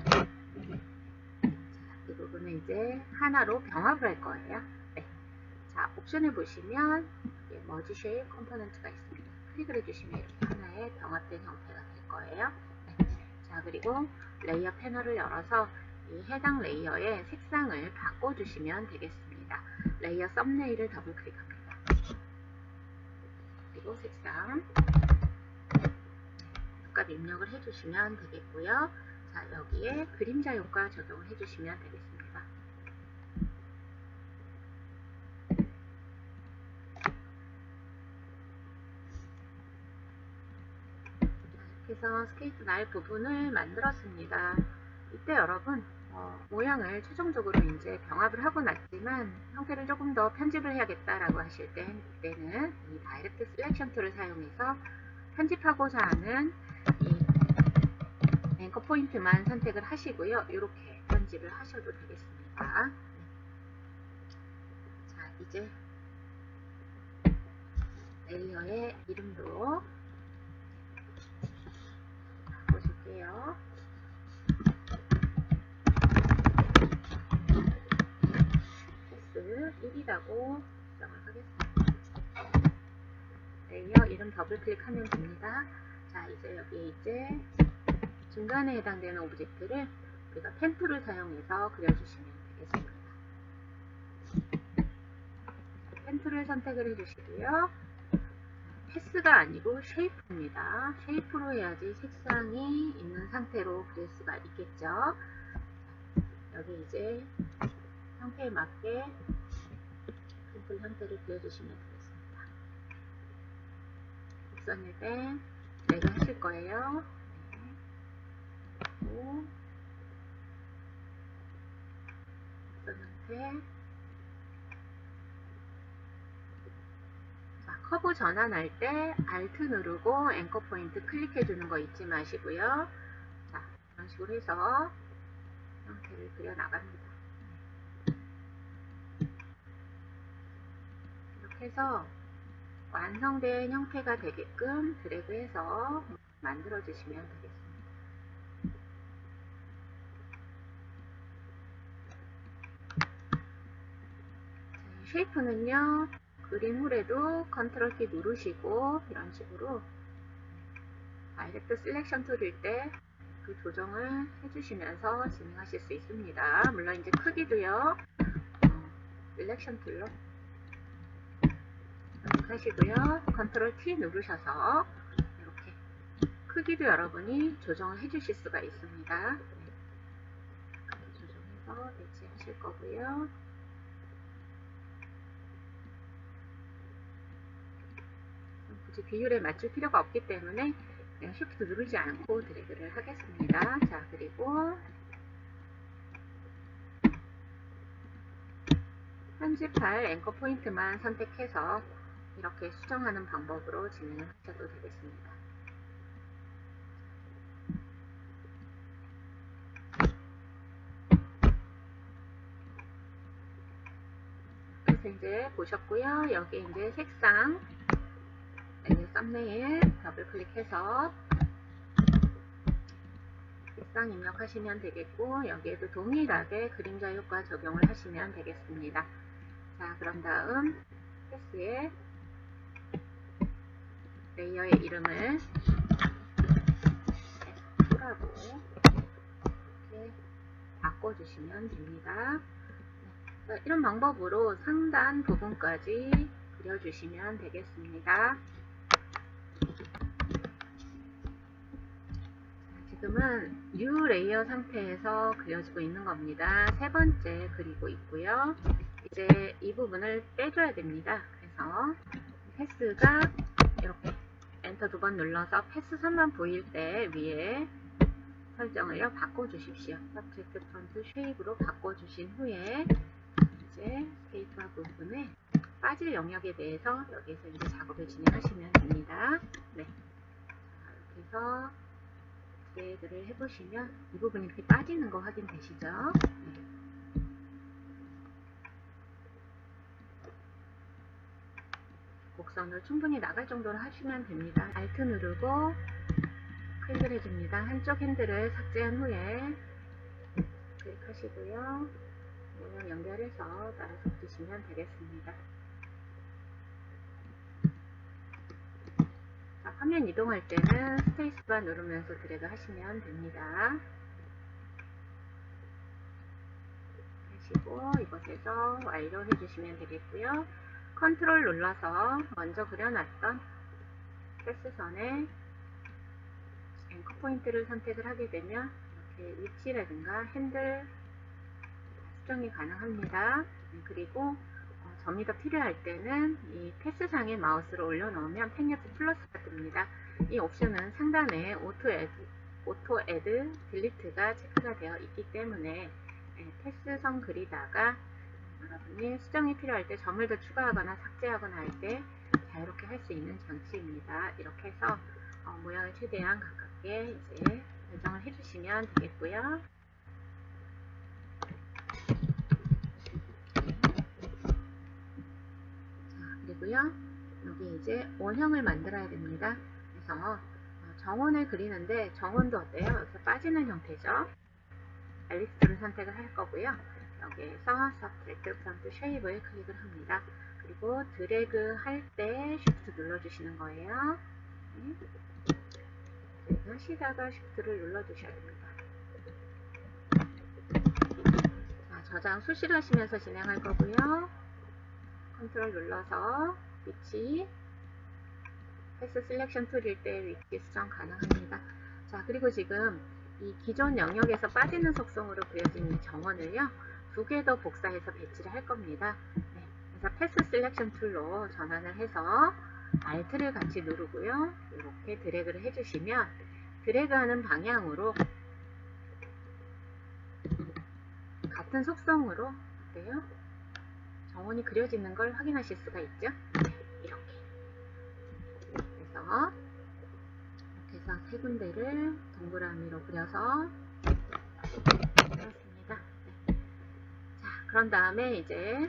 S1: 이 부분은 이제 하나로 병합을 할 거예요. 네. 자, 옵션을 보시면 머지 쉐입 컴포넌트가 있습니다. 클릭을 해주시면 이렇게 하나의 병합된 형태가 될 거예요. 네. 자, 그리고 레이어 패널을 열어서 이 해당 레이어의 색상을 바꿔주시면 되겠습니다. 레이어 썸네일을 더블 클릭합니다. 그리고 색상 값 입력을 해주시면 되겠고요. 자, 여기에 그림자 효과 적용을 해주시면 되겠습니다. 이렇게 해서 스케이트 날 부분을 만들었습니다. 이때 여러분 모양을 최종적으로 이제 병합을 하고 났지만 형태를 조금 더 편집을 해야겠다라고 하실 때 이때는 이 다이렉트 셀렉션 툴을 사용해서 편집하고자 하는 이 앵커 포인트만 선택을 하시고요. 이렇게 편집을 하셔도 되겠습니다. 자, 이제 레이어의 이름도 바꿔줄게요. 패스 1이라고 설정을 하겠습니다. 레이어 이름 더블 클릭하면 됩니다. 자, 이제 여기에 이제 중간에 해당되는 오브젝트를 우리가 펜툴을 사용해서 그려주시면 되겠습니다. 펜툴을 선택을 해주시고요. 패스가 아니고 쉐이프입니다. 쉐이프로 해야지 색상이 있는 상태로 그릴 수가 있겠죠. 여기 이제 형태에 맞게 펜툴 형태를 그려주시면 되겠습니다. 곡선일 때 내가 하실 거예요. 곡선 형태. 자, 커브 전환할 때 Alt 누르고 앵커 포인트 클릭해 주는 거 잊지 마시고요. 자, 이런 식으로 해서 형태를 그려 나갑니다. 이렇게 해서 완성된 형태가 되게끔 드래그해서 만들어 주시면 되겠습니다. 자, 쉐이프는요, 그린 후에도 컨트롤 키 누르시고 이런 식으로 다이렉트 셀렉션 툴일 때 그 조정을 해주시면서 진행하실 수 있습니다. 물론 이제 크기도요, 셀렉션 툴로 하시고요. 컨트롤 T 누르셔서 이렇게 크기도 여러분이 조정을 해주실 수가 있습니다. 이렇게 조정해서 배치하실 거고요. 굳이 비율에 맞출 필요가 없기 때문에 그냥 Shift 누르지 않고 드래그를 하겠습니다. 자, 그리고 편집할 앵커 포인트만 선택해서 이렇게 수정하는 방법으로 진행을 하셔도 되겠습니다. 그래서 이제 보셨고요. 여기 이제 색상, 썸네일 더블 클릭해서 색상 입력하시면 되겠고, 여기에도 동일하게 그림자 효과 적용을 하시면 되겠습니다. 자, 그런 다음 패스에 레이어의 이름을 S라고 이렇게 바꿔주시면 됩니다. 이런 방법으로 상단 부분까지 그려주시면 되겠습니다. 지금은 뉴 레이어 상태에서 그려지고 있는 겁니다. 세 번째 그리고 있고요. 이제 이 부분을 빼줘야 됩니다. 그래서 패스가 이렇게 엔터 두 번 눌러서 패스 선만 보일 때 위에 설정을요 바꿔주십시오. 서브젝트 프론트 쉐입으로 바꿔주신 후에 이제 스케이프화 부분에 빠질 영역에 대해서 여기서 이제 작업을 진행하시면 됩니다. 네. 자, 이렇게 해서 드래그를 해보시면 이 부분이 이렇게 빠지는 거 확인되시죠? 네. 곡선을 충분히 나갈 정도로 하시면 됩니다. Alt 누르고 클릭을 해줍니다. 한쪽 핸들을 삭제한 후에 클릭하시고요. 모양 연결해서 따라서 붙이시면 되겠습니다. 자, 화면 이동할 때는 스페이스바 누르면서 드래그 하시면 됩니다. 하시고 이곳에서 완료해 주시면 되겠고요. 컨트롤 눌러서 먼저 그려놨던 패스선에 앵커 포인트를 선택을 하게 되면 이렇게 위치라든가 핸들 수정이 가능합니다. 그리고 점이 더 필요할 때는 이 패스상에 마우스를 올려놓으면 펜리프 플러스가 뜹니다. 이 옵션은 상단에 오토 애드 딜리트가 체크가 되어 있기 때문에 패스선 그리다가 여러분이 수정이 필요할 때 점을 더 추가하거나 삭제하거나 할 때 자유롭게 할 수 있는 장치입니다. 이렇게 해서 모양을 최대한 가깝게 이제 결정을 해주시면 되겠고요. 자, 그리고요. 여기 이제 원형을 만들어야 됩니다. 그래서 정원을 그리는데 정원도 어때요? 여기서 빠지는 형태죠. 엘립스를 선택을 할 거고요. 여기에서 서브젝트 프론트 쉐입을 클릭을 합니다. 그리고 드래그 할 때 쉬프트 눌러주시는 거예요. 드래그 하시다가 쉬프트를 눌러주셔야 됩니다. 자, 저장 수시로 하시면서 진행할 거고요. 컨트롤 눌러서 위치 패스 셀렉션 툴일 때 위치 수정 가능합니다. 자, 그리고 지금 이 기존 영역에서 빠지는 속성으로 그려진 이 정원을요, 두 개 더 복사해서 배치를 할 겁니다. 네, 그래서 패스 셀렉션 툴로 전환을 해서 Alt를 같이 누르고요. 이렇게 드래그를 해주시면 드래그하는 방향으로 같은 속성으로 어때요? 정원이 그려지는 걸 확인하실 수가 있죠? 네, 이렇게. 그래서 이렇게 해서 세 군데를 동그라미로 그려서 그렸습니다. 네. 자, 그런 다음에 이제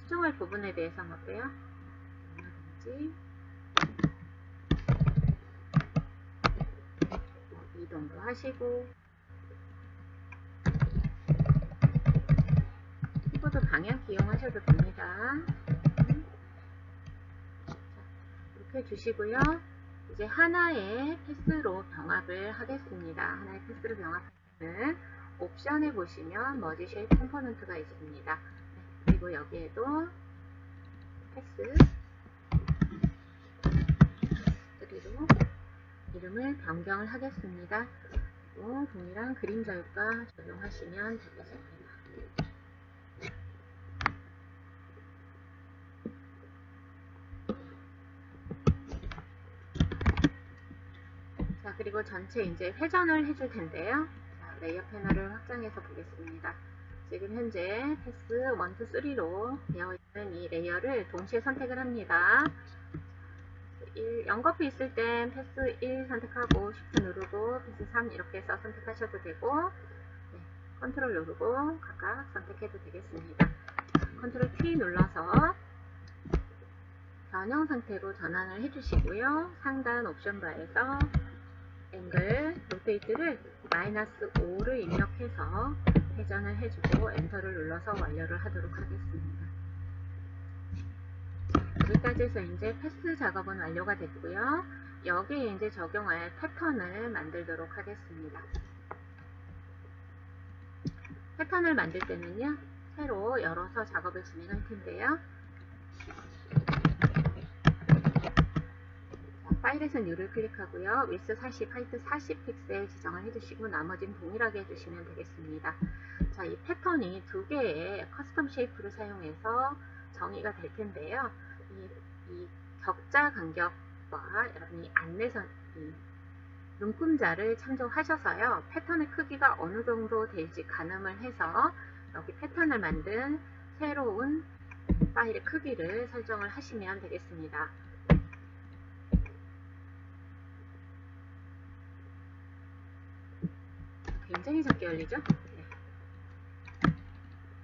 S1: 수정할 부분에 대해서는 어때요? 얼마든지 이동도 하시고 키보드 방향키 이용하셔도 됩니다. 자, 이렇게 해주시고요. 이제 하나의 패스로 병합을 하겠습니다. 하나의 패스로 병합하는 옵션에 보시면 머지 쉐입 컴포넌트가 있습니다. 네, 그리고 여기에도 패스 3로 이름을 변경을 하겠습니다. 그리고 동일한 그림자 효과 적용하시면 되겠습니다. 자, 그리고 전체 이제 회전을 해줄 텐데요. 자, 레이어 패널을 확장해서 보겠습니다. 지금 현재 패스 1, 2, 3로 되어 있는 이 레이어를 동시에 선택을 합니다. 0커피 있을 땐 패스 1 선택하고 쉬프트 누르고 패스 3 이렇게 해서 선택하셔도 되고, 네, 컨트롤 누르고 각각 선택해도 되겠습니다. 컨트롤 T 눌러서 변형 상태로 전환을 해주시고요. 상단 옵션 바에서 앵글 로테이트를 -5를 입력해서 회전을 해주고 엔터를 눌러서 완료를 하도록 하겠습니다. 여기까지 해서 이제 패스 작업은 완료가 됐고요. 여기에 이제 적용할 패턴을 만들도록 하겠습니다. 패턴을 만들 때는요, 새로 열어서 작업을 진행할 텐데요. 파일에서 New를 클릭하고요. width 40, height 40 픽셀 지정을 해주시고 나머지는 동일하게 해주시면 되겠습니다. 자, 이 패턴이 두 개의 커스텀 쉐이프를 사용해서 정의가 될 텐데요. 이 격자 간격과 여러분이 안내선, 눈금자를 참조하셔서요. 패턴의 크기가 어느 정도 될지 가늠을 해서 여기 패턴을 만든 새로운 파일의 크기를 설정을 하시면 되겠습니다. 굉장히 작게 열리죠? 네.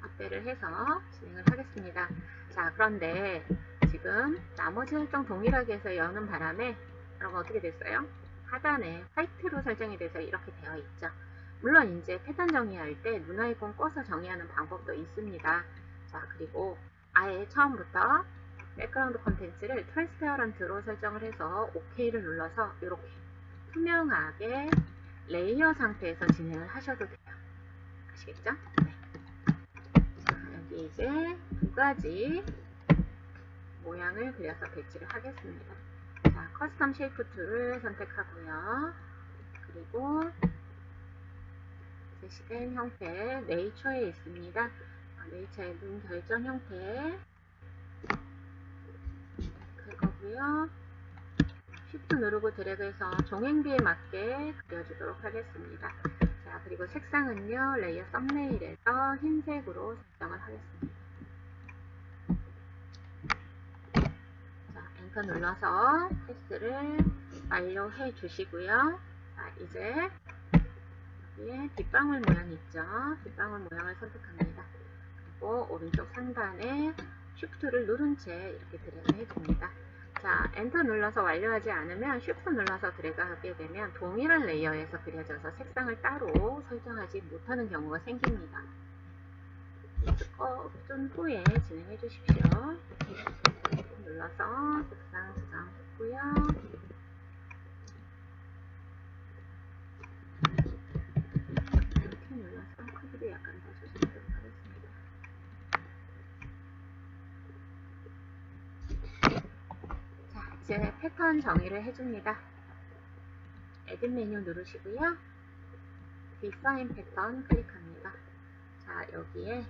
S1: 확대를 해서 진행을 하겠습니다. 자, 그런데 지금 나머지 설정 동일하게 해서 여는 바람에 여러분 어떻게 됐어요? 하단에 화이트로 설정이 돼서 이렇게 되어 있죠. 물론 이제 패턴 정의할 때 눈 아이콘 꺼서 정의하는 방법도 있습니다. 자, 그리고 아예 처음부터 백그라운드 컨텐츠를 트랜스페어런트로 설정을 해서 OK를 눌러서 이렇게 투명하게 레이어 상태에서 진행을 하셔도 돼요. 아시겠죠? 네. 자, 여기 이제 두 가지 모양을 그려서 배치를 하겠습니다. 자, 커스텀 쉐이프 툴을 선택하고요. 그리고 제시된 형태 네이처에 있습니다. 네이처의 눈 결점 형태 할 거고요. Shift 누르고 드래그해서 종횡비에 맞게 그려주도록 하겠습니다. 자, 그리고 색상은요, 레이어 썸네일에서 흰색으로 설정을 하겠습니다. 자, 엔터 눌러서 패스를 완료해 주시고요. 자, 이제 여기에 빗방울 모양 있죠? 빗방울 모양을 선택합니다. 그리고 오른쪽 상단에 Shift를 누른 채 이렇게 드래그 해줍니다. 자, 엔터 눌러서 완료하지 않으면 Shift 눌러서 드래그 하게 되면 동일한 레이어에서 그려져서 색상을 따로 설정하지 못하는 경우가 생깁니다. 좀 후에 진행해 주십시오. 눌러서 색상 저장했고요. 이렇게 눌러서 크기도 약간 더 조절하도록 하겠습니다. 자, 이제 패턴 정의를 해줍니다. 에딧 메뉴 누르시고요. 디파인 패턴 클릭합니다. 자, 여기에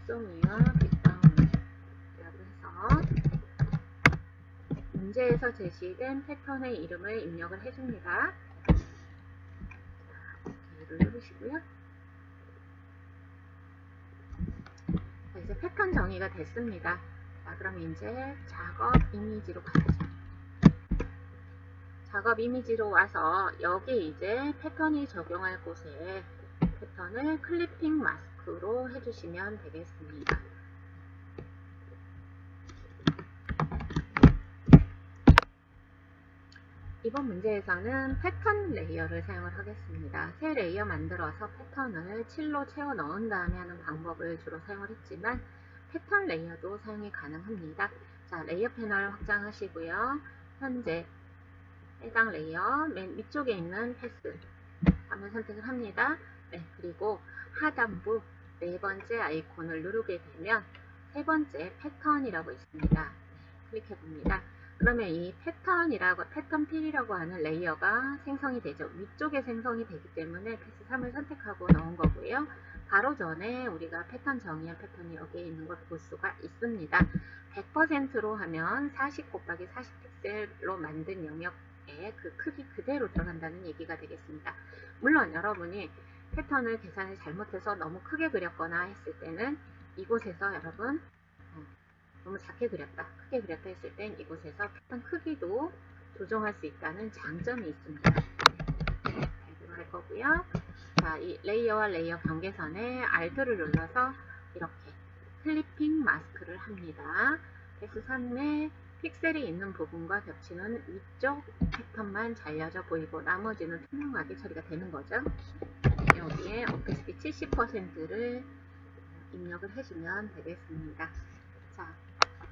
S1: 눈송이와 빗방울이라고 해서 문제에서 제시된 패턴의 이름을 입력을 해줍니다. 자, OK를 누르시고요. 자, 이제 패턴 정의가 됐습니다. 자, 그럼 이제 작업 이미지로 가야죠. 작업 이미지로 와서 여기 이제 패턴이 적용할 곳에 패턴을 클리핑 마스크로 해주시면 되겠습니다. 이번 문제에서는 패턴 레이어를 사용을 하겠습니다. 새 레이어 만들어서 패턴을 7로 채워 넣은 다음에 하는 방법을 주로 사용을 했지만 패턴 레이어도 사용이 가능합니다. 자, 레이어 패널 확장하시고요. 현재 해당 레이어 맨 위쪽에 있는 패스 화면 선택을 합니다. 네, 그리고 하단부 네 번째 아이콘을 누르게 되면 세 번째 패턴이라고 있습니다. 네, 클릭해 봅니다. 그러면 이 패턴 필이라고 하는 레이어가 생성이 되죠. 위쪽에 생성이 되기 때문에 패스 3을 선택하고 넣은 거고요. 바로 전에 우리가 패턴 정의한 패턴이 여기에 있는 걸 볼 수가 있습니다. 100%로 하면 40 곱하기 40 픽셀로 만든 영역에 그 크기 그대로 들어간다는 얘기가 되겠습니다. 물론 여러분이 패턴을 계산을 잘못해서 너무 크게 그렸거나 했을 때는 이곳에서 여러분 너무 작게 그렸다, 크게 그렸다 했을 땐 이곳에서 패턴 크기도 조정할 수 있다는 장점이 있습니다. 잘 들어갈 거고요. 자, 이 레이어와 레이어 경계선에 Alt를 눌러서 이렇게 클리핑 마스크를 합니다. 패스 3의 픽셀이 있는 부분과 겹치는 위쪽 패턴만 잘려져 보이고 나머지는 투명하게 처리가 되는 거죠. 여기에 오페시티 70%를 입력을 해주면 되겠습니다. 자,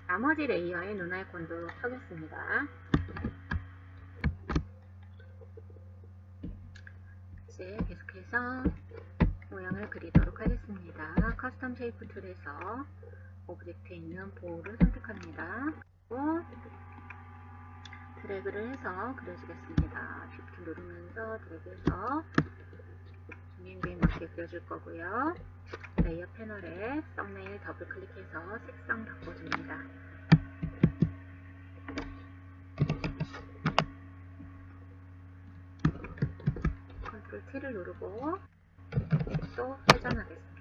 S1: 나머지 레이어에 눈 아이콘도 켜겠습니다. 이제 계속해서 모양을 그리도록 하겠습니다. 커스텀 쉐이프 툴에서 오브젝트에 있는 보호를 선택합니다. 그리고 드래그를 해서 그려주겠습니다. Shift 누르면서 드래그해서 중앙비에 맞게 그려줄 거고요. 레이어 패널에 썸네일 더블 클릭해서 색상 바꿔줍니다. 컨트롤 T를 누르고 또 회전하겠습니다.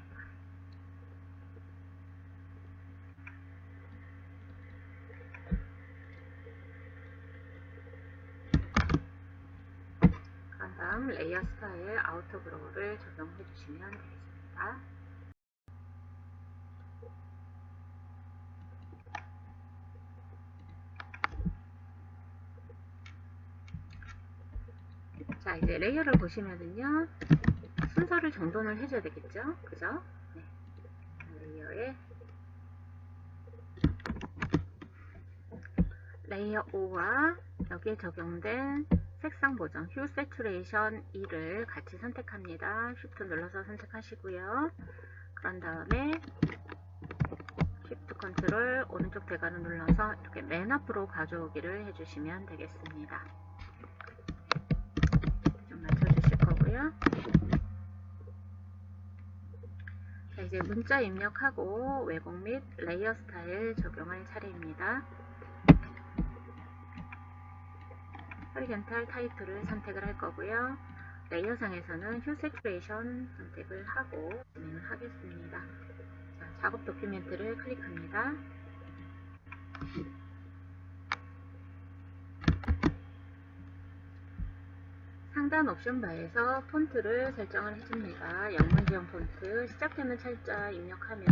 S1: 그런 다음 레이어 스타일 아우터 그로우를 적용해 주시면 되겠습니다. 자, 이제 레이어를 보시면은요, 순서를 정돈을 해줘야 되겠죠? 그죠? 네. 레이어에 레이어 5와 여기에 적용된 색상 보정, 휴 세츄레이션 2를 같이 선택합니다. Shift 눌러서 선택하시고요. 그런 다음에 Shift 컨트롤 오른쪽 대괄호 눌러서 이렇게 맨 앞으로 가져오기를 해주시면 되겠습니다. 좀 맞춰주실 거고요. 자, 이제 문자 입력하고 왜곡 및 레이어 스타일 적용할 차례입니다. 호리젠탈 타이틀을 선택을 할 거고요. 레이어 상에서는 휴 세츄레이션 선택을 하고 진행을 하겠습니다. 자, 작업 도큐멘트를 클릭합니다. 상단 옵션 바에서 폰트를 설정을 해줍니다. 영문지형 폰트, 시작되는 철자 입력하면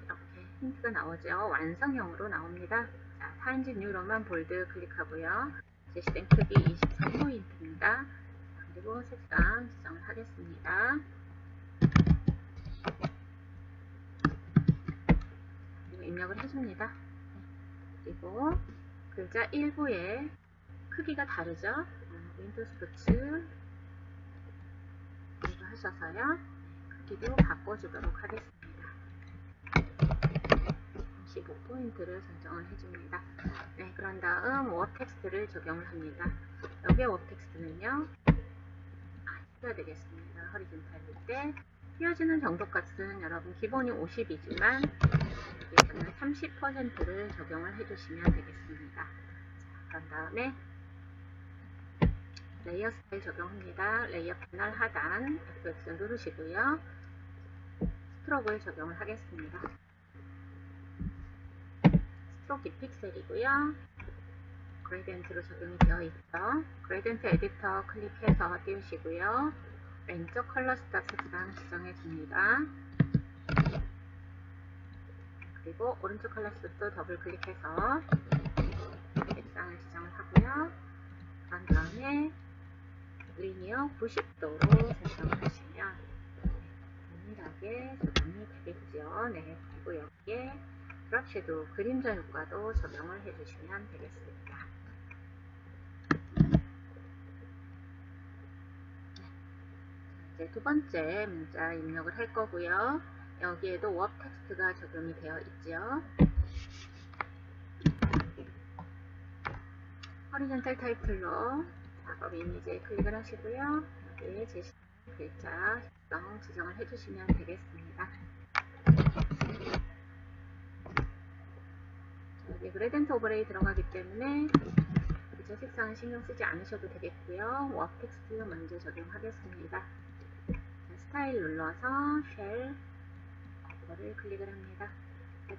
S1: 이렇게 힌트가 나오죠. 완성형으로 나옵니다. 자, 타임즈 뉴로만 볼드 클릭하고요. 제시된 크기 23포인트입니다. 그리고 색상 지정을 하겠습니다. 그리고 입력을 해줍니다. 그리고 글자 일부의 크기가 다르죠. 윈도우 스포츠 이거 하셔서요. 크기도 바꿔주도록 하겠습니다. 15포인트를 설정을 해줍니다. 네, 그런 다음 워 텍스트를 적용을 합니다. 여기에 워 텍스트는요, 띄워야 되겠습니다. 허리젠탈일 때 띄워지는 정도값은 여러분 기본이 50이지만 여기서는 30%를 적용을 해주시면 되겠습니다. 자, 그런 다음에 레이어 스타일 적용합니다. 레이어 패널 하단 FX 누르시고요. 스트로크를 적용을 하겠습니다. 스트로크 2픽셀이고요. 그레디언트로 적용이 되어 있죠. 그레디언트 에디터 클릭해서 띄우시고요. 왼쪽 컬러 스탑 색상 지정해 줍니다. 그리고 오른쪽 컬러 스탑도 더블 클릭해서 색상을 지정을 하고요. 그런 다음에 리니어 90도로 설정을 하시면 동일하게 적용이 되겠죠. 네, 그리고 여기에 드랍 섀도우 그림자 효과도 적용을 해주시면 되겠습니다. 이제 두 번째 문자 입력을 할 거고요. 여기에도 워 텍스트가 적용이 되어 있죠. 호리젠탈 타이틀로 작업 이미지에 클릭을 하시고요. 여기에 제시 글자 색상 지정을 해주시면 되겠습니다. 여기 그레디언트 오버레이 들어가기 때문에 글자 색상은 신경 쓰지 않으셔도 되겠고요. 워 텍스트 먼저 적용하겠습니다. 스타일 눌러서 쉘 이거를 클릭을 합니다.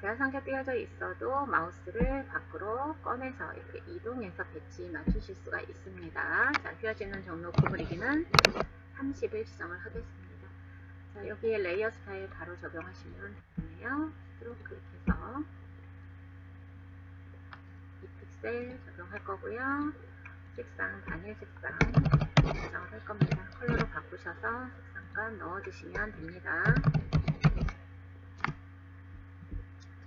S1: 대화상자 띄어져 있어도 마우스를 밖으로 꺼내서 이렇게 이동해서 배치 맞추실 수가 있습니다. 자, 휘어지는 정도 구부리기는 30을 지정을 하겠습니다. 자, 여기에 레이어 스타일 바로 적용하시면 되겠네요. 스트로크 클릭해서 엑셀 적용할 거고요. 색상 단일 색상 조정을 할 겁니다. 컬러로 바꾸셔서 색상값 넣어주시면 됩니다.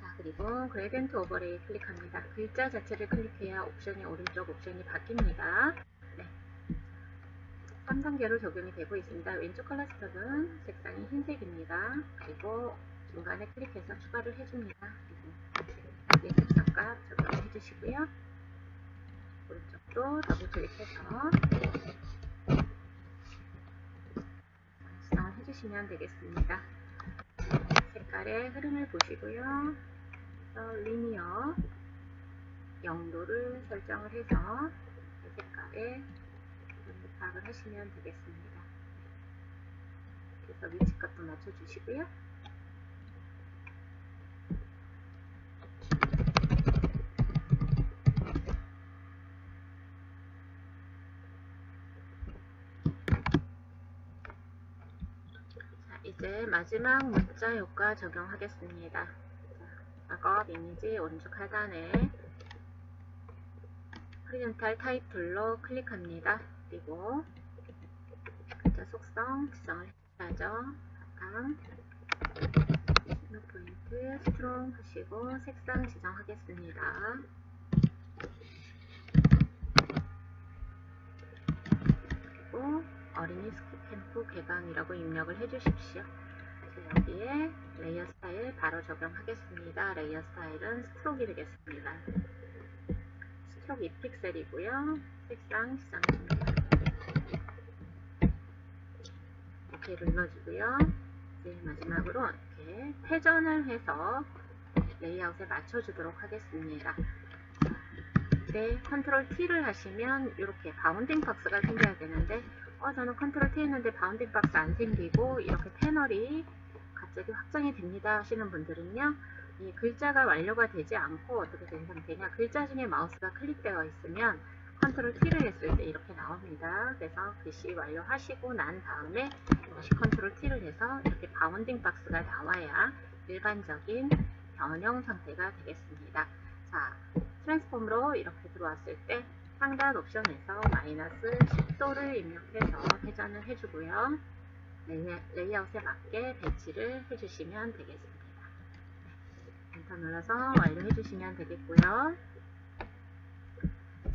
S1: 자, 그리고 그레디언트 오버레이 클릭합니다. 글자 자체를 클릭해야 옵션이 오른쪽 옵션이 바뀝니다. 네. 3단계로 적용이 되고 있습니다. 왼쪽 컬러 스톱은 색상이 흰색입니다. 그리고 중간에 클릭해서 추가를 해줍니다. 그리고 색상값 적용을 해주시고요. 오른쪽도 더블 클릭해서 지정을 해주시면 되겠습니다. 색깔의 흐름을 보시고요. 리니어 0도를 설정을 해서 색깔의 흐름을 파악을 하시면 되겠습니다. 그래서 위치값도 맞춰주시고요. 이제 마지막 문자 효과 적용하겠습니다. 작업 이미지 오른쪽 하단에 호리존탈 타입 툴로 클릭합니다. 그리고 글자 속성 지정을 해야죠. 바탕, 스노 포인트, 스트롱 하시고 색상 지정하겠습니다. 그리고 어린이 스키캠프 개방이라고 입력을 해주십시오. 여기에 레이어 스타일 바로 적용하겠습니다. 레이어 스타일은 스트로크이 되겠습니다. 스트로크 2픽셀이고요. 색상 지정합니다. OK를 눌러주고요. 이제 마지막으로 이렇게 회전을 해서 레이아웃에 맞춰주도록 하겠습니다. 네, 컨트롤 T를 하시면 이렇게 바운딩 박스가 생겨야 되는데 저는 컨트롤 T 했는데 바운딩 박스 안 생기고 이렇게 패널이 갑자기 확장이 됩니다 하시는 분들은요, 이 글자가 완료가 되지 않고 어떻게 된 상태냐, 글자 중에 마우스가 클릭되어 있으면 컨트롤 T를 했을 때 이렇게 나옵니다. 그래서 글씨 완료하시고 난 다음에 다시 컨트롤 T를 해서 이렇게 바운딩 박스가 나와야 일반적인 변형 상태가 되겠습니다. 자, 트랜스폼으로 이렇게 들어왔을 때 상단 옵션에서 마이너스 10도를 입력해서 회전을 해주고요. 레이아웃에 맞게 배치를 해주시면 되겠습니다. 엔터 눌러서 완료해 주시면 되겠고요.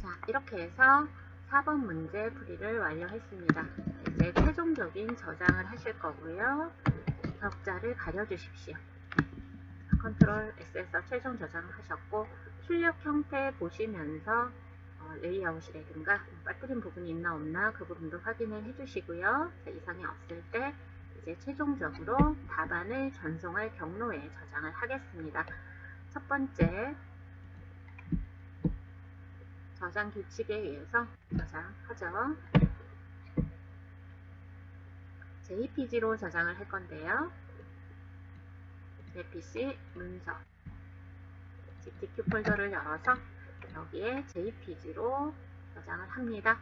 S1: 자, 이렇게 해서 4번 문제 풀이를 완료했습니다. 이제 최종적인 저장을 하실 거고요. 격자를 가려 주십시오. 컨트롤 S에서 최종 저장을 하셨고, 출력 형태 보시면서 레이아웃이라든가 빠뜨린 부분이 있나 없나 그 부분도 확인을 해주시고요. 이상이 없을 때 이제 최종적으로 답안을 전송할 경로에 저장을 하겠습니다. 첫 번째, 저장 규칙에 의해서 저장하죠. JPG로 저장을 할 건데요. 제 PC 문서 GTQ 폴더를 열어서 여기에 JPG로 저장을 합니다.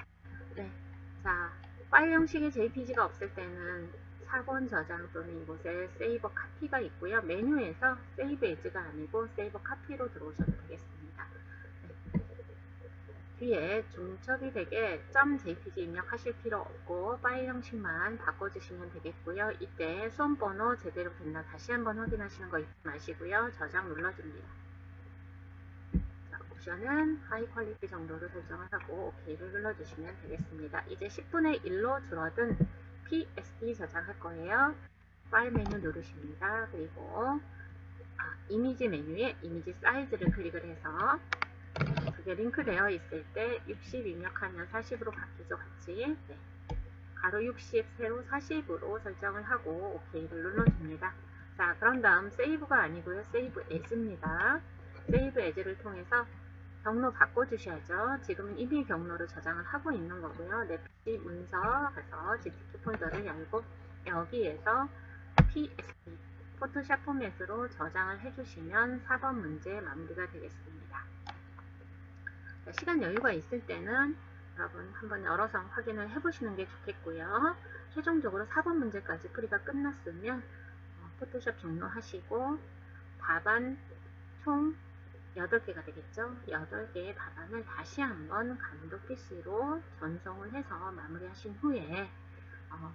S1: 네, 자, 파일 형식의 JPG가 없을 때는 4번 저장 또는 이곳에 세이버 카피가 있고요. 메뉴에서 세이브 에즈가 아니고 세이버 카피로 들어오셔도 되겠습니다. 네. 뒤에 중첩이 되게 .jpg 입력하실 필요 없고 파일 형식만 바꿔주시면 되겠고요. 이때 수험번호 제대로 됐나 다시 한번 확인하시는 거 잊지 마시고요. 저장 눌러줍니다. 자, 옵션은 하이 퀄리티 정도로 설정을 하고 OK를 눌러주시면 되겠습니다. 이제 10분의 1로 줄어든 PSD 저장할 거예요. 파일 메뉴 누르십니다. 그리고 이미지 메뉴에 이미지 사이즈를 클릭을 해서 그게 링크되어 있을 때 60 입력하면 40으로 바뀌죠, 같이. 네. 가로 60, 세로 40으로 설정을 하고 OK를 눌러줍니다. 자, 그런 다음 세이브가 아니고요, 세이브 에즈입니다. 세이브 에즈를 통해서 경로 바꿔주셔야죠. 지금은 이미 경로로 저장을 하고 있는 거고요. 내 PC 문서 가서 GTQ 폴더를 열고 여기에서 PSD, 포토샵 포맷으로 저장을 해주시면 4번 문제 마무리가 되겠습니다. 자, 시간 여유가 있을 때는 여러분 한번 열어서 확인을 해보시는 게 좋겠고요. 최종적으로 4번 문제까지 풀이가 끝났으면 포토샵 종료하시고 답안 총 8개가 되겠죠? 8개의 답안을 다시 한번 감독 PC로 전송을 해서 마무리하신 후에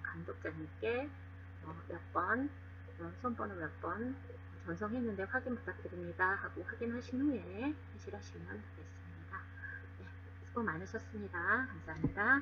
S1: 감독자님께 몇 번, 손번호 몇 번 전송했는데 확인 부탁드립니다 하고 확인하신 후에 해실하시면 되겠습니다. 네, 수고 많으셨습니다. 감사합니다.